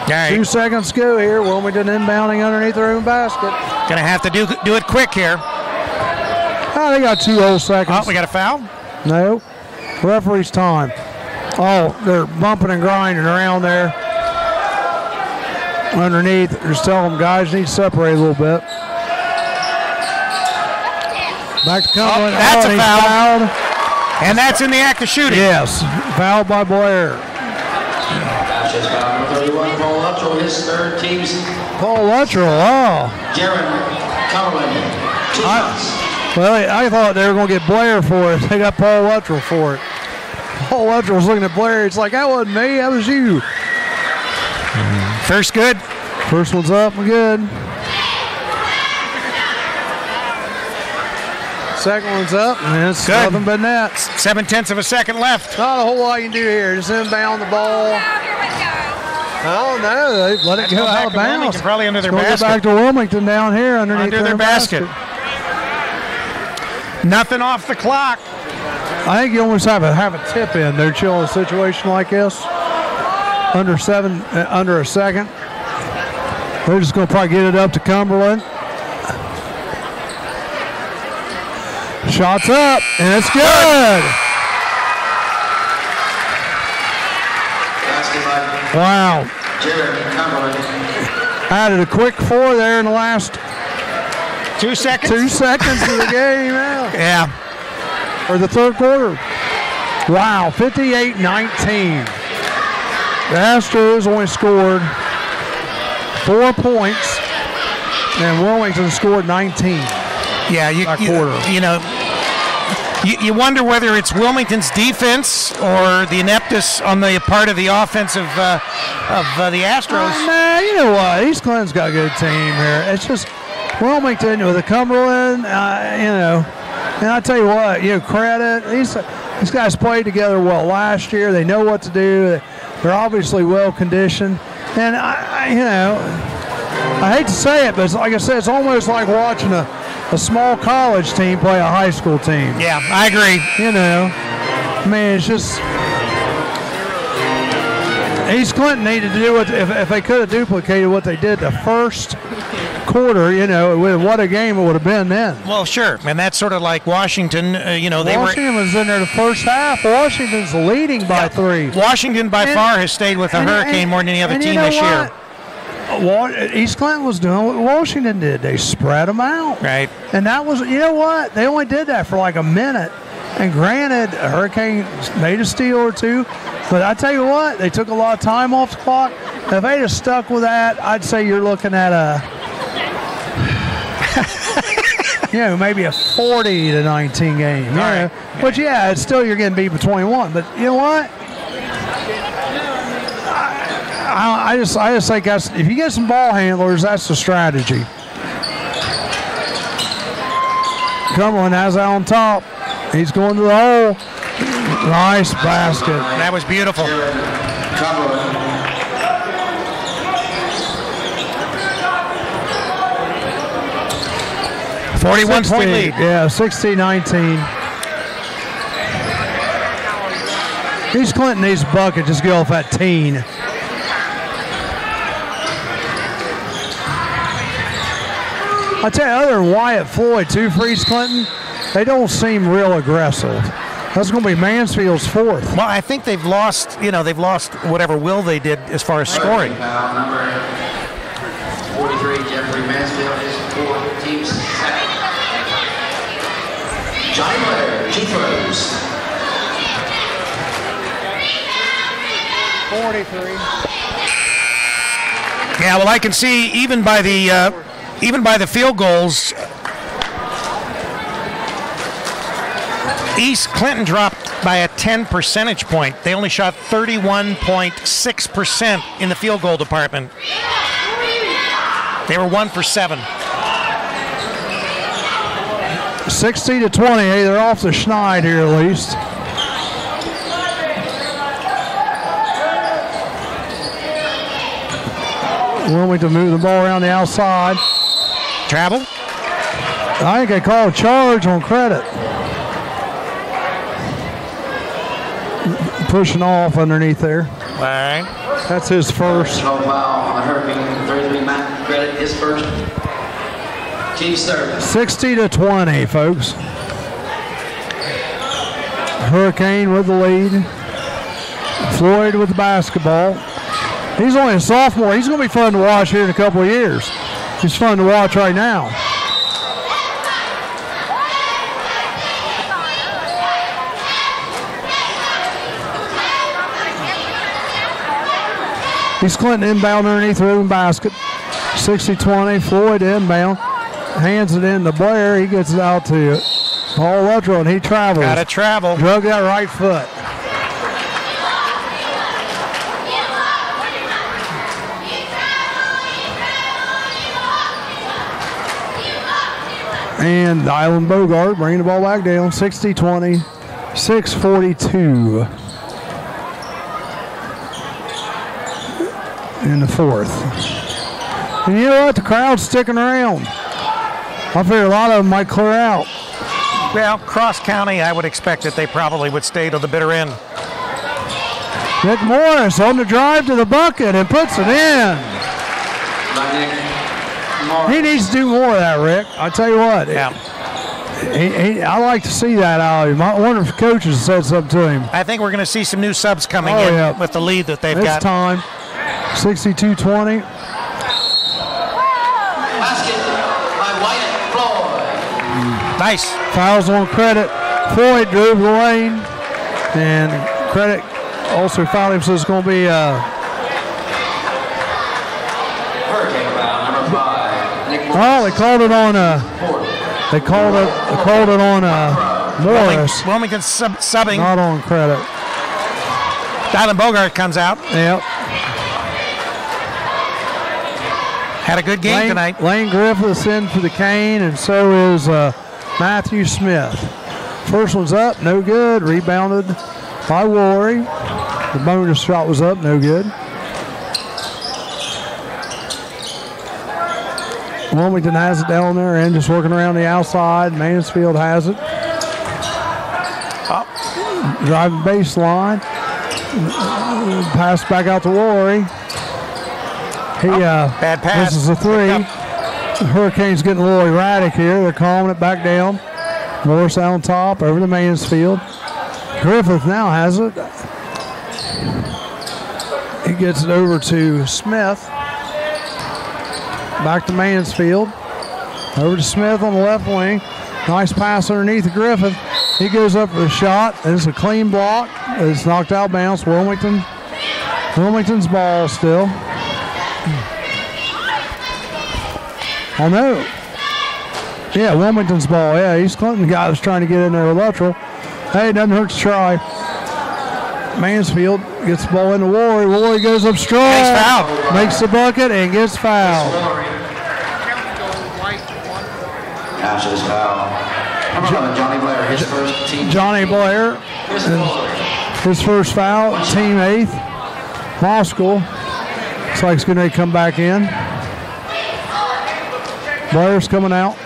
All right. 2 seconds to go here. Wilmington inbounding underneath their own basket. Gonna have to do it quick here. Oh, they got 2 whole seconds. Oh, we got a foul? No. Referee's time. Oh, they're bumping and grinding around there. Underneath, just tell them guys need to separate a little bit. Back to Cumberland. That's a foul. Fouled. And that's in the act of shooting. Yes, fouled by Blair. Ashes foul number 31, Paul Luttrell, his third. Team's Paul Luttrell, oh. Jaron Cumberland, 2 shots. Well, I thought they were going to get Blair for it. They got Paul Luttrell for it. Paul Luttrell was looking at Blair. It's like, that wasn't me, that was you. First good. First one's up and good. Second one's up, and it's good. Nothing but net. 0.7 of a second left. Not a whole lot you can do here. Just inbound the ball. Oh, no, they let it go out of bounds. Probably under their basket. basket. Go back to Wilmington down here underneath their basket. Nothing off the clock. I think you almost have a tip in there, chill in a situation like this. Under a second. They're just going to probably get it up to Cumberland. Shots up, and it's good. Wow. Added a quick 4 there in the last 2 seconds. 2 seconds of the game. Yeah. Or the third quarter. Wow, 58-19. The Astros only scored 4 points, and Wilmington scored 19. Yeah, you know, you wonder whether it's Wilmington's defense or the ineptness on the part of the offense of the Astros. Nah, you know what? East Clinton's got a good team here. It's just Wilmington with the Cumberland, and I tell you what, credit. These guys played together well last year. They know what to do. They're obviously well conditioned, and I hate to say it, but like I said, it's almost like watching a small college team play a high school team. Yeah, I agree. I mean, it's just East Clinton needed to do it. If they could have duplicated what they did the first quarter, what a game it would have been then. Well, sure, and that's sort of like Washington. Washington was in there the first half. Washington's leading by 3. Washington by far has stayed with the Hurricane more than any other team this year. East Clinton was doing what Washington did. They spread them out. Right. And that was, they only did that for like a minute. And granted, Hurricane made a steal or 2. But I tell you what, they took a lot of time off the clock. If they'd have stuck with that, I'd say you're looking at maybe a 40-19 game. Right. But yeah, it's still you're getting beat by 21. But you know what? I just think if you get some ball handlers, that's the strategy. Cumberland has that on top. He's going to the hole. Nice basket. That was beautiful. Cumberland. 41-point lead. Yeah, 16-19. East Clinton needs a bucket. Just get off that teen. I tell you, other than Wyatt Floyd, too, for East Clinton, they don't seem real aggressive. That's going to be Mansfield's fourth. Well, I think they've lost whatever will they did as far as scoring. Foul number 43, Jeffrey Mansfield, is for team second. Johnny Blair, two throws. 43. Yeah, well, I can see even by the field goals, East Clinton dropped by a 10 percentage point. They only shot 31.6% in the field goal department. They were 1 for 7. 60-20. Hey, they're off the schneid here at least. Wilmington move the ball around the outside. Travel. I think they call a charge on credit. Pushing off underneath there. All right. That's his first. No foul on the Hurricane. 33 Matt credit his first. Team's third. 60-20, folks. Hurricane with the lead. Floyd with the basketball. He's only a sophomore. He's going to be fun to watch here in a couple of years. He's fun to watch right now. East Clinton inbound underneath the rim basket. 60-20. Floyd inbound. Hands it in to Blair. He gets it out to Paul Luttrell, and he travels. Got to travel. Drug that right foot. And Dylan Bogart bringing the ball back down. 60-20, 6:42 in the fourth. And you know what? The crowd's sticking around. I figure a lot of them might clear out. Well, Cross County, I would expect that they probably would stay till the bitter end. Nick Morris on the drive to the bucket and puts it in. He needs to do more of that, Rick. I tell you what. Yeah. I like to see that out of him. I wonder if the coaches said something to him. I think we're going to see some new subs coming in with the lead that they've got. This time, 62-20. Basket by Wyatt Floyd. Nice. Fouls on credit. Floyd drove the lane. And credit also fouled him, so it's going to be Hurricane foul number 5. Nick Morris. oh, they called it on Morris. Wilmington subbing. Not on credit. Dylan Bogart comes out. Yep. Had a good game tonight. Lane Griffith's in for the cane, and so is Matthew Smith. First one's up, no good. Rebounded by Woolery. The bonus shot was up, no good. Wilmington has it down there and just working around the outside. Mansfield has it. Driving baseline. Pass back out to Woolery. Bad pass. This is a three. The Hurricanes getting a little erratic here. They're calming it back down. Morris on top over to Mansfield. Griffith now has it. He gets it over to Smith. Back to Mansfield. Over to Smith on the left wing. Nice pass underneath Griffith. He goes up for the shot. It's a clean block. It's knocked out bounce. Wilmington's ball still. Oh no. Yeah, Wilmington's ball. Yeah, East Clinton guy was trying to get in there with Luttrell. Hey, it doesn't hurt to try. Mansfield gets the ball into Woolery. Woolery goes up strong. Nice foul. Makes the bucket and gets fouled. Ashes foul. Johnny Blair, his first team. Johnny Blair, his first foul, team eighth. Moskell. Looks like it's going to come back in. Blair's coming out.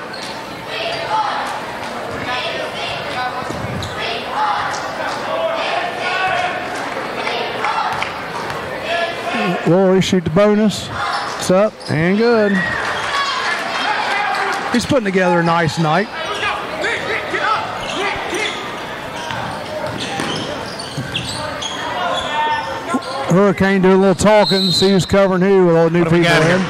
Rory shoot the bonus. It's up and good. He's putting together a nice night. Hurricane doing a little talking, see who's covering who with all the new people in.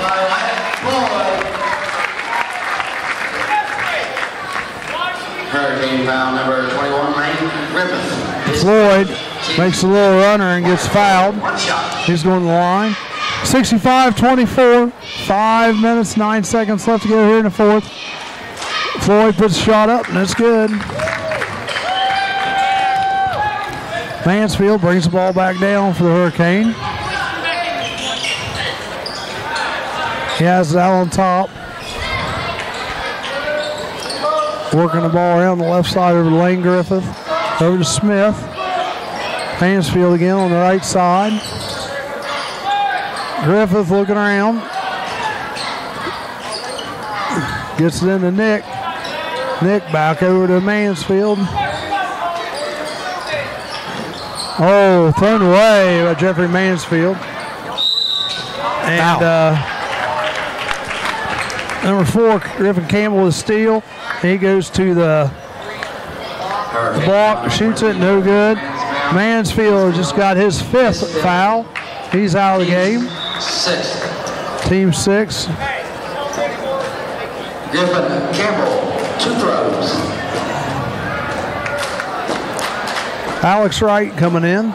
Hurricane foul number 21, Lane Griffith. Floyd makes a little runner and gets fouled. He's going to the line. 65-24, 5 minutes, 9 seconds left to go here in the fourth. Floyd puts a shot up, and it's good. Mansfield brings the ball back down for the Hurricane. He has it out on top. Working the ball around the left side over to Lane Griffith. Over to Smith. Mansfield again on the right side. Griffith looking around. Gets it into Nick. Nick back over to Mansfield. Oh, thrown away by Jeffrey Mansfield. And number 4, Griffin Campbell with a steal. He goes to the block, shoots it, no good. Mansfield just got his 5th foul. He's out of the game. Team 6. Griffin Campbell, 2 throws. Alex Wright coming in.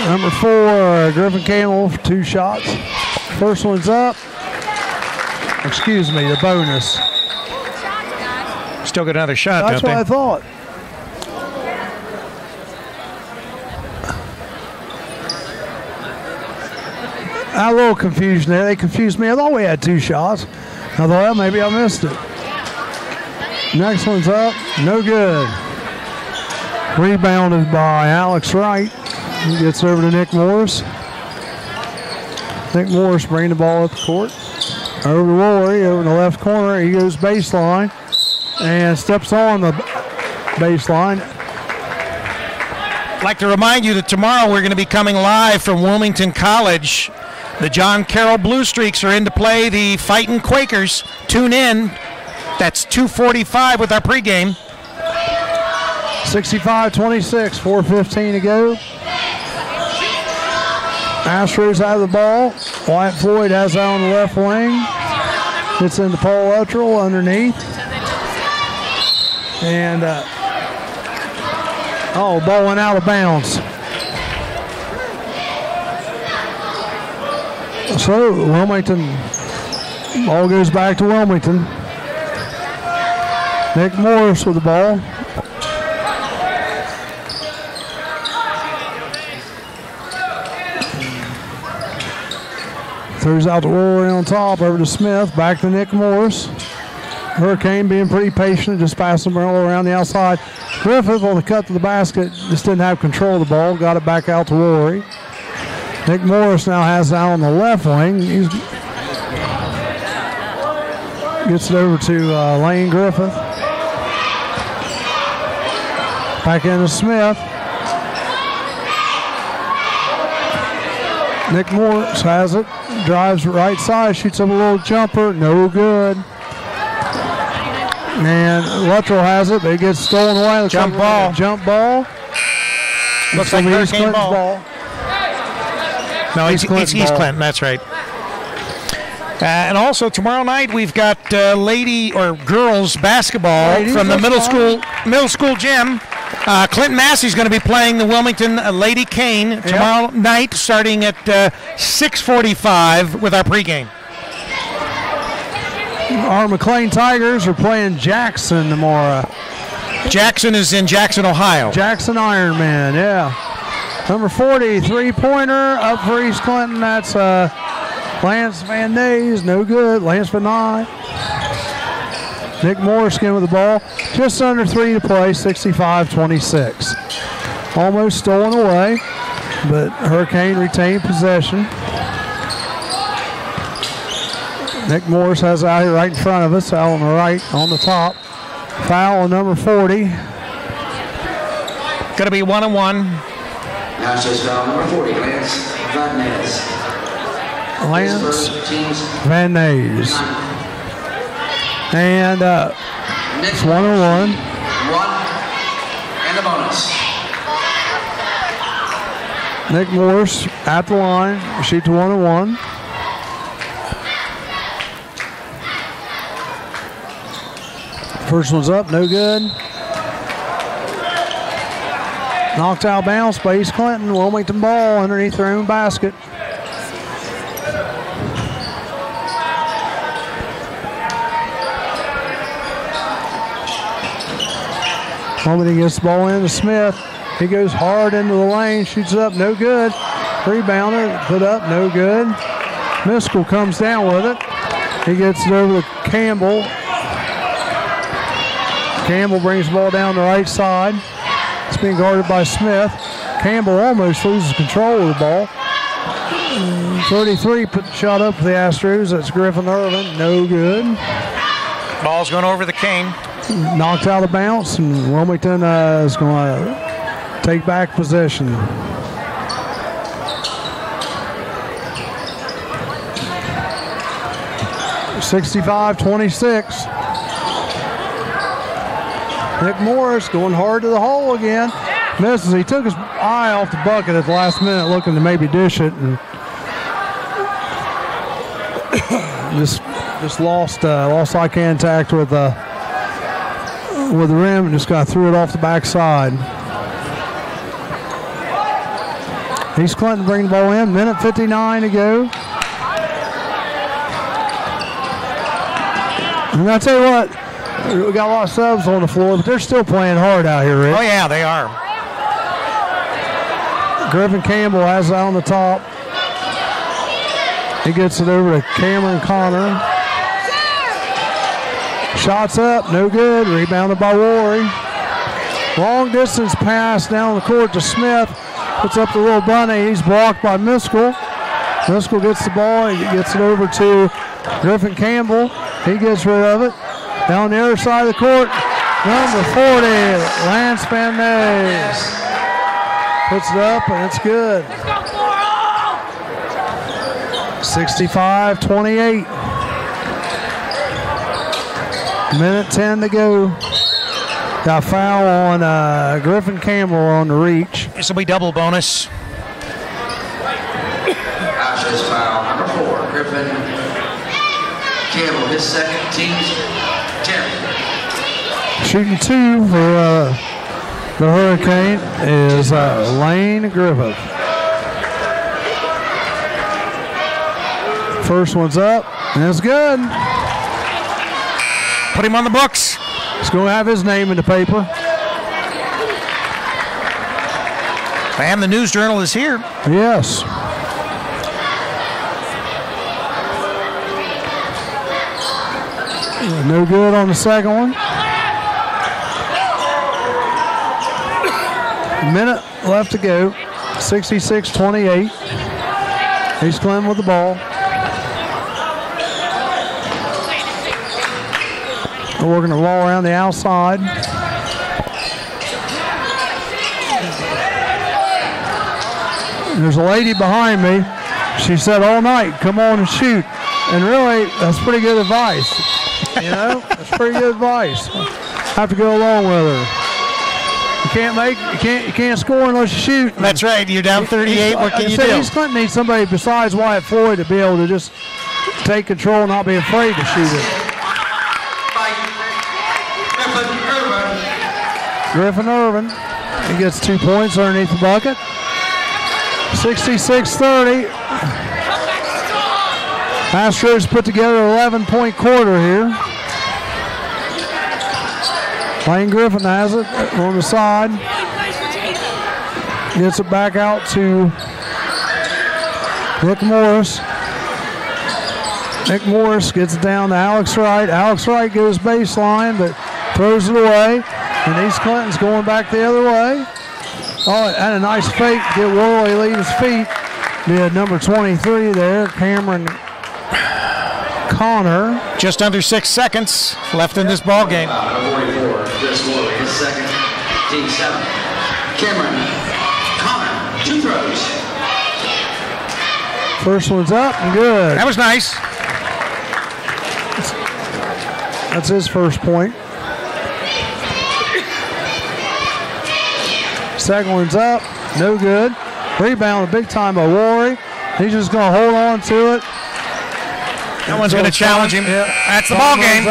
Number 4, Griffin Campbell for 2 shots. First one's up. Excuse me, the bonus. Still got another shot, That's what I thought. I had a little confusion there. They confused me. I thought we had 2 shots. I thought, well, maybe I missed it. Next one's up. No good. Rebounded by Alex Wright. He gets over to Nick Morris. Nick Morris bringing the ball up the court. Over to Rory, over in the left corner. He goes baseline and steps on the baseline. I'd like to remind you that tomorrow we're going to be coming live from Wilmington College. The John Carroll Blue Streaks are in to play the Fightin' Quakers. Tune in. That's 2:45 with our pregame. 65-26, 4:15 to go. Astros out of the ball. Wyatt Floyd has that on the left wing. Gets into Paul Luttrell underneath. And, ball went out of bounds. So, Wilmington, ball goes back to Wilmington. Nick Morris with the ball. Throws out to Rory on top, over to Smith, back to Nick Morris. Hurricane being pretty patient, just passing the ball around the outside. Griffith on the cut to the basket, just didn't have control of the ball, got it back out to Rory. Nick Morris now has it out on the left wing. He gets it over to Lane Griffith. Back into Smith. Nick Morris has it. Drives right side, shoots up a little jumper, no good. And Luttrell has it, but it gets stolen away. Jump ball. Jump ball. Looks like East Hurricane Clinton's ball. No, it's East Clinton, that's right. And also tomorrow night we've got girls basketball from the middle school gym. Clinton Massey's going to be playing the Wilmington Lady Cane tomorrow night, starting at 6:45 with our pregame. Our McLean Tigers are playing Jackson tomorrow. Jackson is in Jackson, Ohio. Jackson Ironman, yeah. Number 40, 3-pointer up for East Clinton. That's Lance Van Nys, no good. Lance Van Nys. Nick Morris again with the ball. Just under 3 to play, 65-26. Almost stolen away, but Hurricane retained possession. Nick Morris has it out here right in front of us, out on the right, on the top. Foul on number 40. Going to be 1-1. Now it says foul number 40, Lance Van Ness. Lance Van Ness. And it's 1-1. 1 and a bonus. Nick Morris at the line. Shoot to 1-1. First one's up, no good. Knocked out bounce by East Clinton. Wilmington ball underneath their own basket. Wilmington gets the ball into Smith. He goes hard into the lane, shoots it up, no good. Rebounder, put up, no good. Miskell comes down with it. He gets it over to Campbell. Campbell brings the ball down the right side. It's being guarded by Smith. Campbell almost loses control of the ball. 33 put the shot up for the Astros. That's Griffin Irvin. No good. Ball's going over the cane. Knocked out of bounce, and Wilmington is going to take back possession. (65-26). Nick Morris going hard to the hole again. Misses. He took his eye off the bucket at the last minute looking to maybe dish it, and just lost eye contact with the rim and just got threw it off the backside. East Clinton bringing the ball in. Minute 59 to go. And I tell you what, we got a lot of subs on the floor, but they're still playing hard out here, Rick. Oh, yeah, they are. Griffin Campbell has it on the top. He gets it over to Cameron Connor. Shots up, no good. Rebounded by Rory. Long distance pass down the court to Smith. Puts up the little bunny. He's blocked by Miskell. Miskell gets the ball. He gets it over to Griffin Campbell. He gets rid of it. Down the other side of the court, number 40, Lance Van Ness. Puts it up, and it's good. 65-28. Minute 10 to go. Got a foul on Griffin Campbell on the reach. This will be double bonus. Outside foul number 4, Griffin Campbell, his second, team's 10th. Shooting 2 for the Hurricane is Lane Griffith. First one's up, and it's good. Put him on the books. He's going to have his name in the paper. And the News Journal is here. Yes. No good on the second one. A minute left to go. 66-28. East Clinton with the ball. We're working the ball around the outside. There's a lady behind me. She said all night, come on and shoot. And really, that's pretty good advice. You know, that's pretty good advice. Have to go along with her. You can't score unless you shoot. That's right. You're down 38. What can you do? East Clinton needs somebody besides Wyatt Floyd to be able to just take control and not be afraid to shoot it. Griffin Irvin. He gets 2 points underneath the bucket. 66-30. Astros put together an 11-point quarter here. Lane Griffin has it on the side. Gets it back out to Nick Morris. Nick Morris gets it down to Alex Wright. Alex Wright goes baseline, but throws it away. And East Clinton's going back the other way. Oh, and a nice fake to get Worley leave his feet. We had number 23 there, Cameron Connor. Just under 6 seconds left in this ball game. Number 44, Chris Worley, his second, team 7. Cameron Connor, 2 throws. First one's up and good. That was nice. That's his first point. Second one's up, no good. Rebound big time by Worley. He's just going to hold on to it. No one's going to challenge him. Yeah. That's the ball game.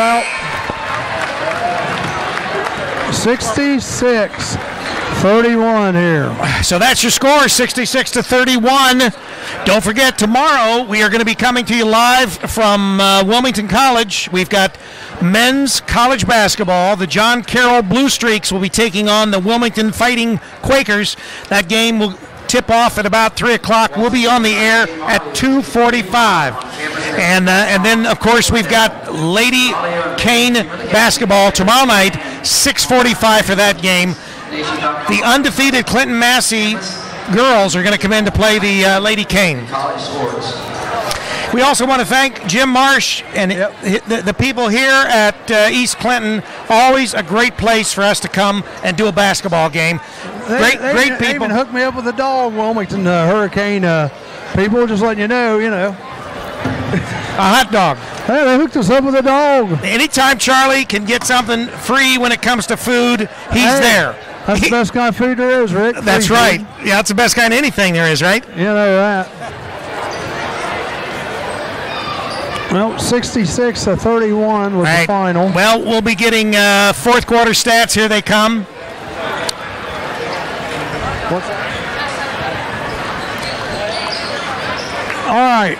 66-31 here. So that's your score, 66-31. Don't forget, tomorrow we are going to be coming to you live from Wilmington College. We've got men's college basketball. The John Carroll Blue Streaks will be taking on the Wilmington Fighting Quakers. That game will tip off at about 3 o'clock. We'll be on the air at 2:45. And then, of course, we've got Lady Kane basketball tomorrow night, 6:45 for that game. The undefeated Clinton Massey girls are going to come in to play the Lady Kane. We also want to thank Jim Marsh and the people here at East Clinton. Always a great place for us to come and do a basketball game. Great people. They even hooked me up with a dog, Wilmington Hurricane people, just letting you know. A hot dog. Hey, they hooked us up with a dog. Anytime Charlie can get something free when it comes to food, he's there. That's the best kind of food there is, Rick. That's right. Yeah, that's the best kind of anything there is, right? You know that. Well, 66-31 was the final. Well, we'll be getting fourth quarter stats. Here they come. What's that? All right.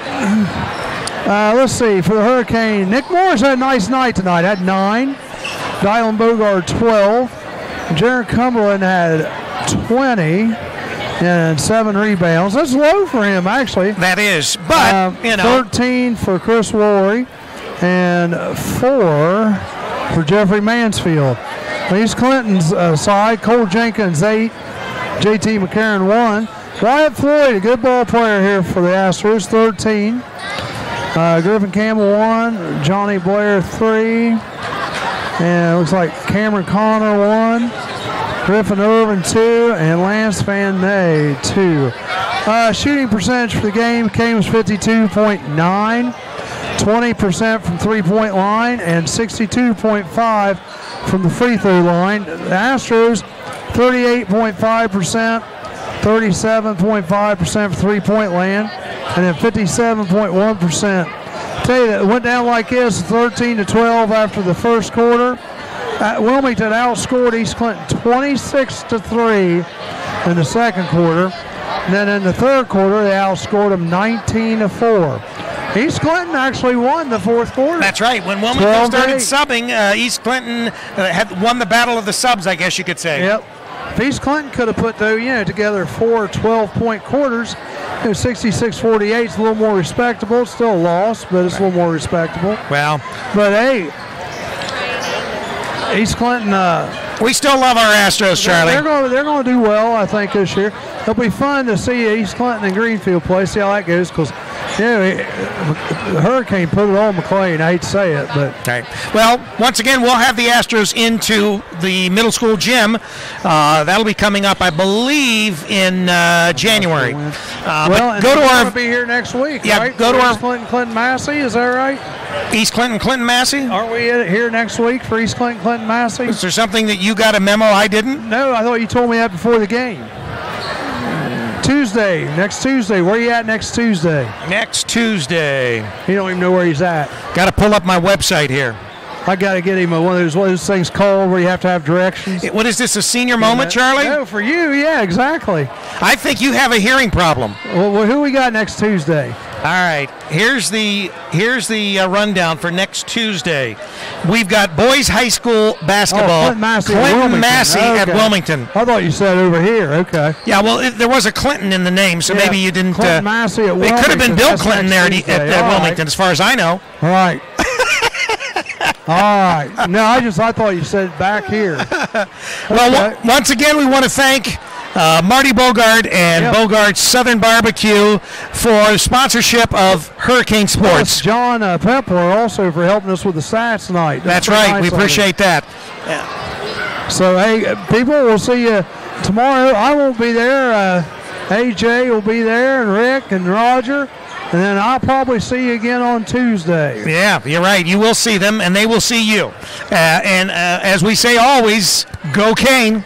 Let's see. For the Hurricane, Nick Morris had a nice night tonight. Had 9. Dylan Bogart 12. Jared Cumberland had 20 and 7 rebounds. That's low for him, actually. That is, but 13 for Chris Worley and 4 for Jeffrey Mansfield. East Clinton's side, Cole Jenkins 8, JT McCarron 1. Wyatt Floyd, a good ball player here for the Astros, 13. Griffin Campbell 1, Johnny Blair 3, and it looks like Cameron Connor 1, Griffin Irvin 2, and Lance Van Ney 2. Shooting percentage for the game was 52.9, 20% from three-point line, and 62.5 from the free throw line. The Astros 38.5%, 37.5% for three-point land, and then 57.1%. Tell you that it went down like this, 13-12 after the first quarter. Wilmington outscored East Clinton 26-3 in the second quarter. And then in the third quarter, they outscored them 19-4. East Clinton actually won the fourth quarter. That's right. When Wilmington started subbing, East Clinton had won the battle of the subs, I guess you could say. Yep. If East Clinton could have put together 4 12-point quarters, 66-48 is a little more respectable. It's still a loss, but it's a little more respectable. Well, but hey, East Clinton. We still love our Astros, Charlie. They're going to do well, I think, this year. It'll be fun to see East Clinton and Greenfield play. See how that goes, because the Hurricane put it on McLean. I hate to say it, but well, once again, we'll have the Astros into the middle school gym. That'll be coming up, I believe, in January. Well, go to our. Be here next week. Yeah, right? go to our Clinton Massey. Is that right? East Clinton Massey. Aren't we here next week for East Clinton Massey? Is there something that you got a memo I didn't? No, I thought you told me that before the game. Next Tuesday. Where are you at next Tuesday? Next Tuesday. You don't even know where he's at. Got to pull up my website here. I got to get him one of those things called where you have to have directions. What is this, a senior moment, Charlie? No, for you, yeah, exactly. I think you have a hearing problem. Well, who we got next Tuesday? right, here's the rundown for next Tuesday. We've got boys high school basketball. Clinton Massey at Wilmington. I thought you said over here. Okay. Yeah, well, there was a Clinton in the name, so maybe you didn't. Clinton Massey at Wilmington. It could have been Bill Clinton there at Wilmington, as far as I know. All right. All right. No, I thought you said back here. Well, once again, we want to thank Marty Bogart and Bogart's Southern Barbecue for sponsorship of Hurricane Sports. John Pepler also for helping us with the stats tonight. That's right. Nice, we appreciate that. Yeah. So, hey, people, we'll see you tomorrow. I won't be there. AJ will be there, and Rick and Roger. And then I'll probably see you again on Tuesday. Yeah, you're right. You will see them, and they will see you. And as we say always, go Cane.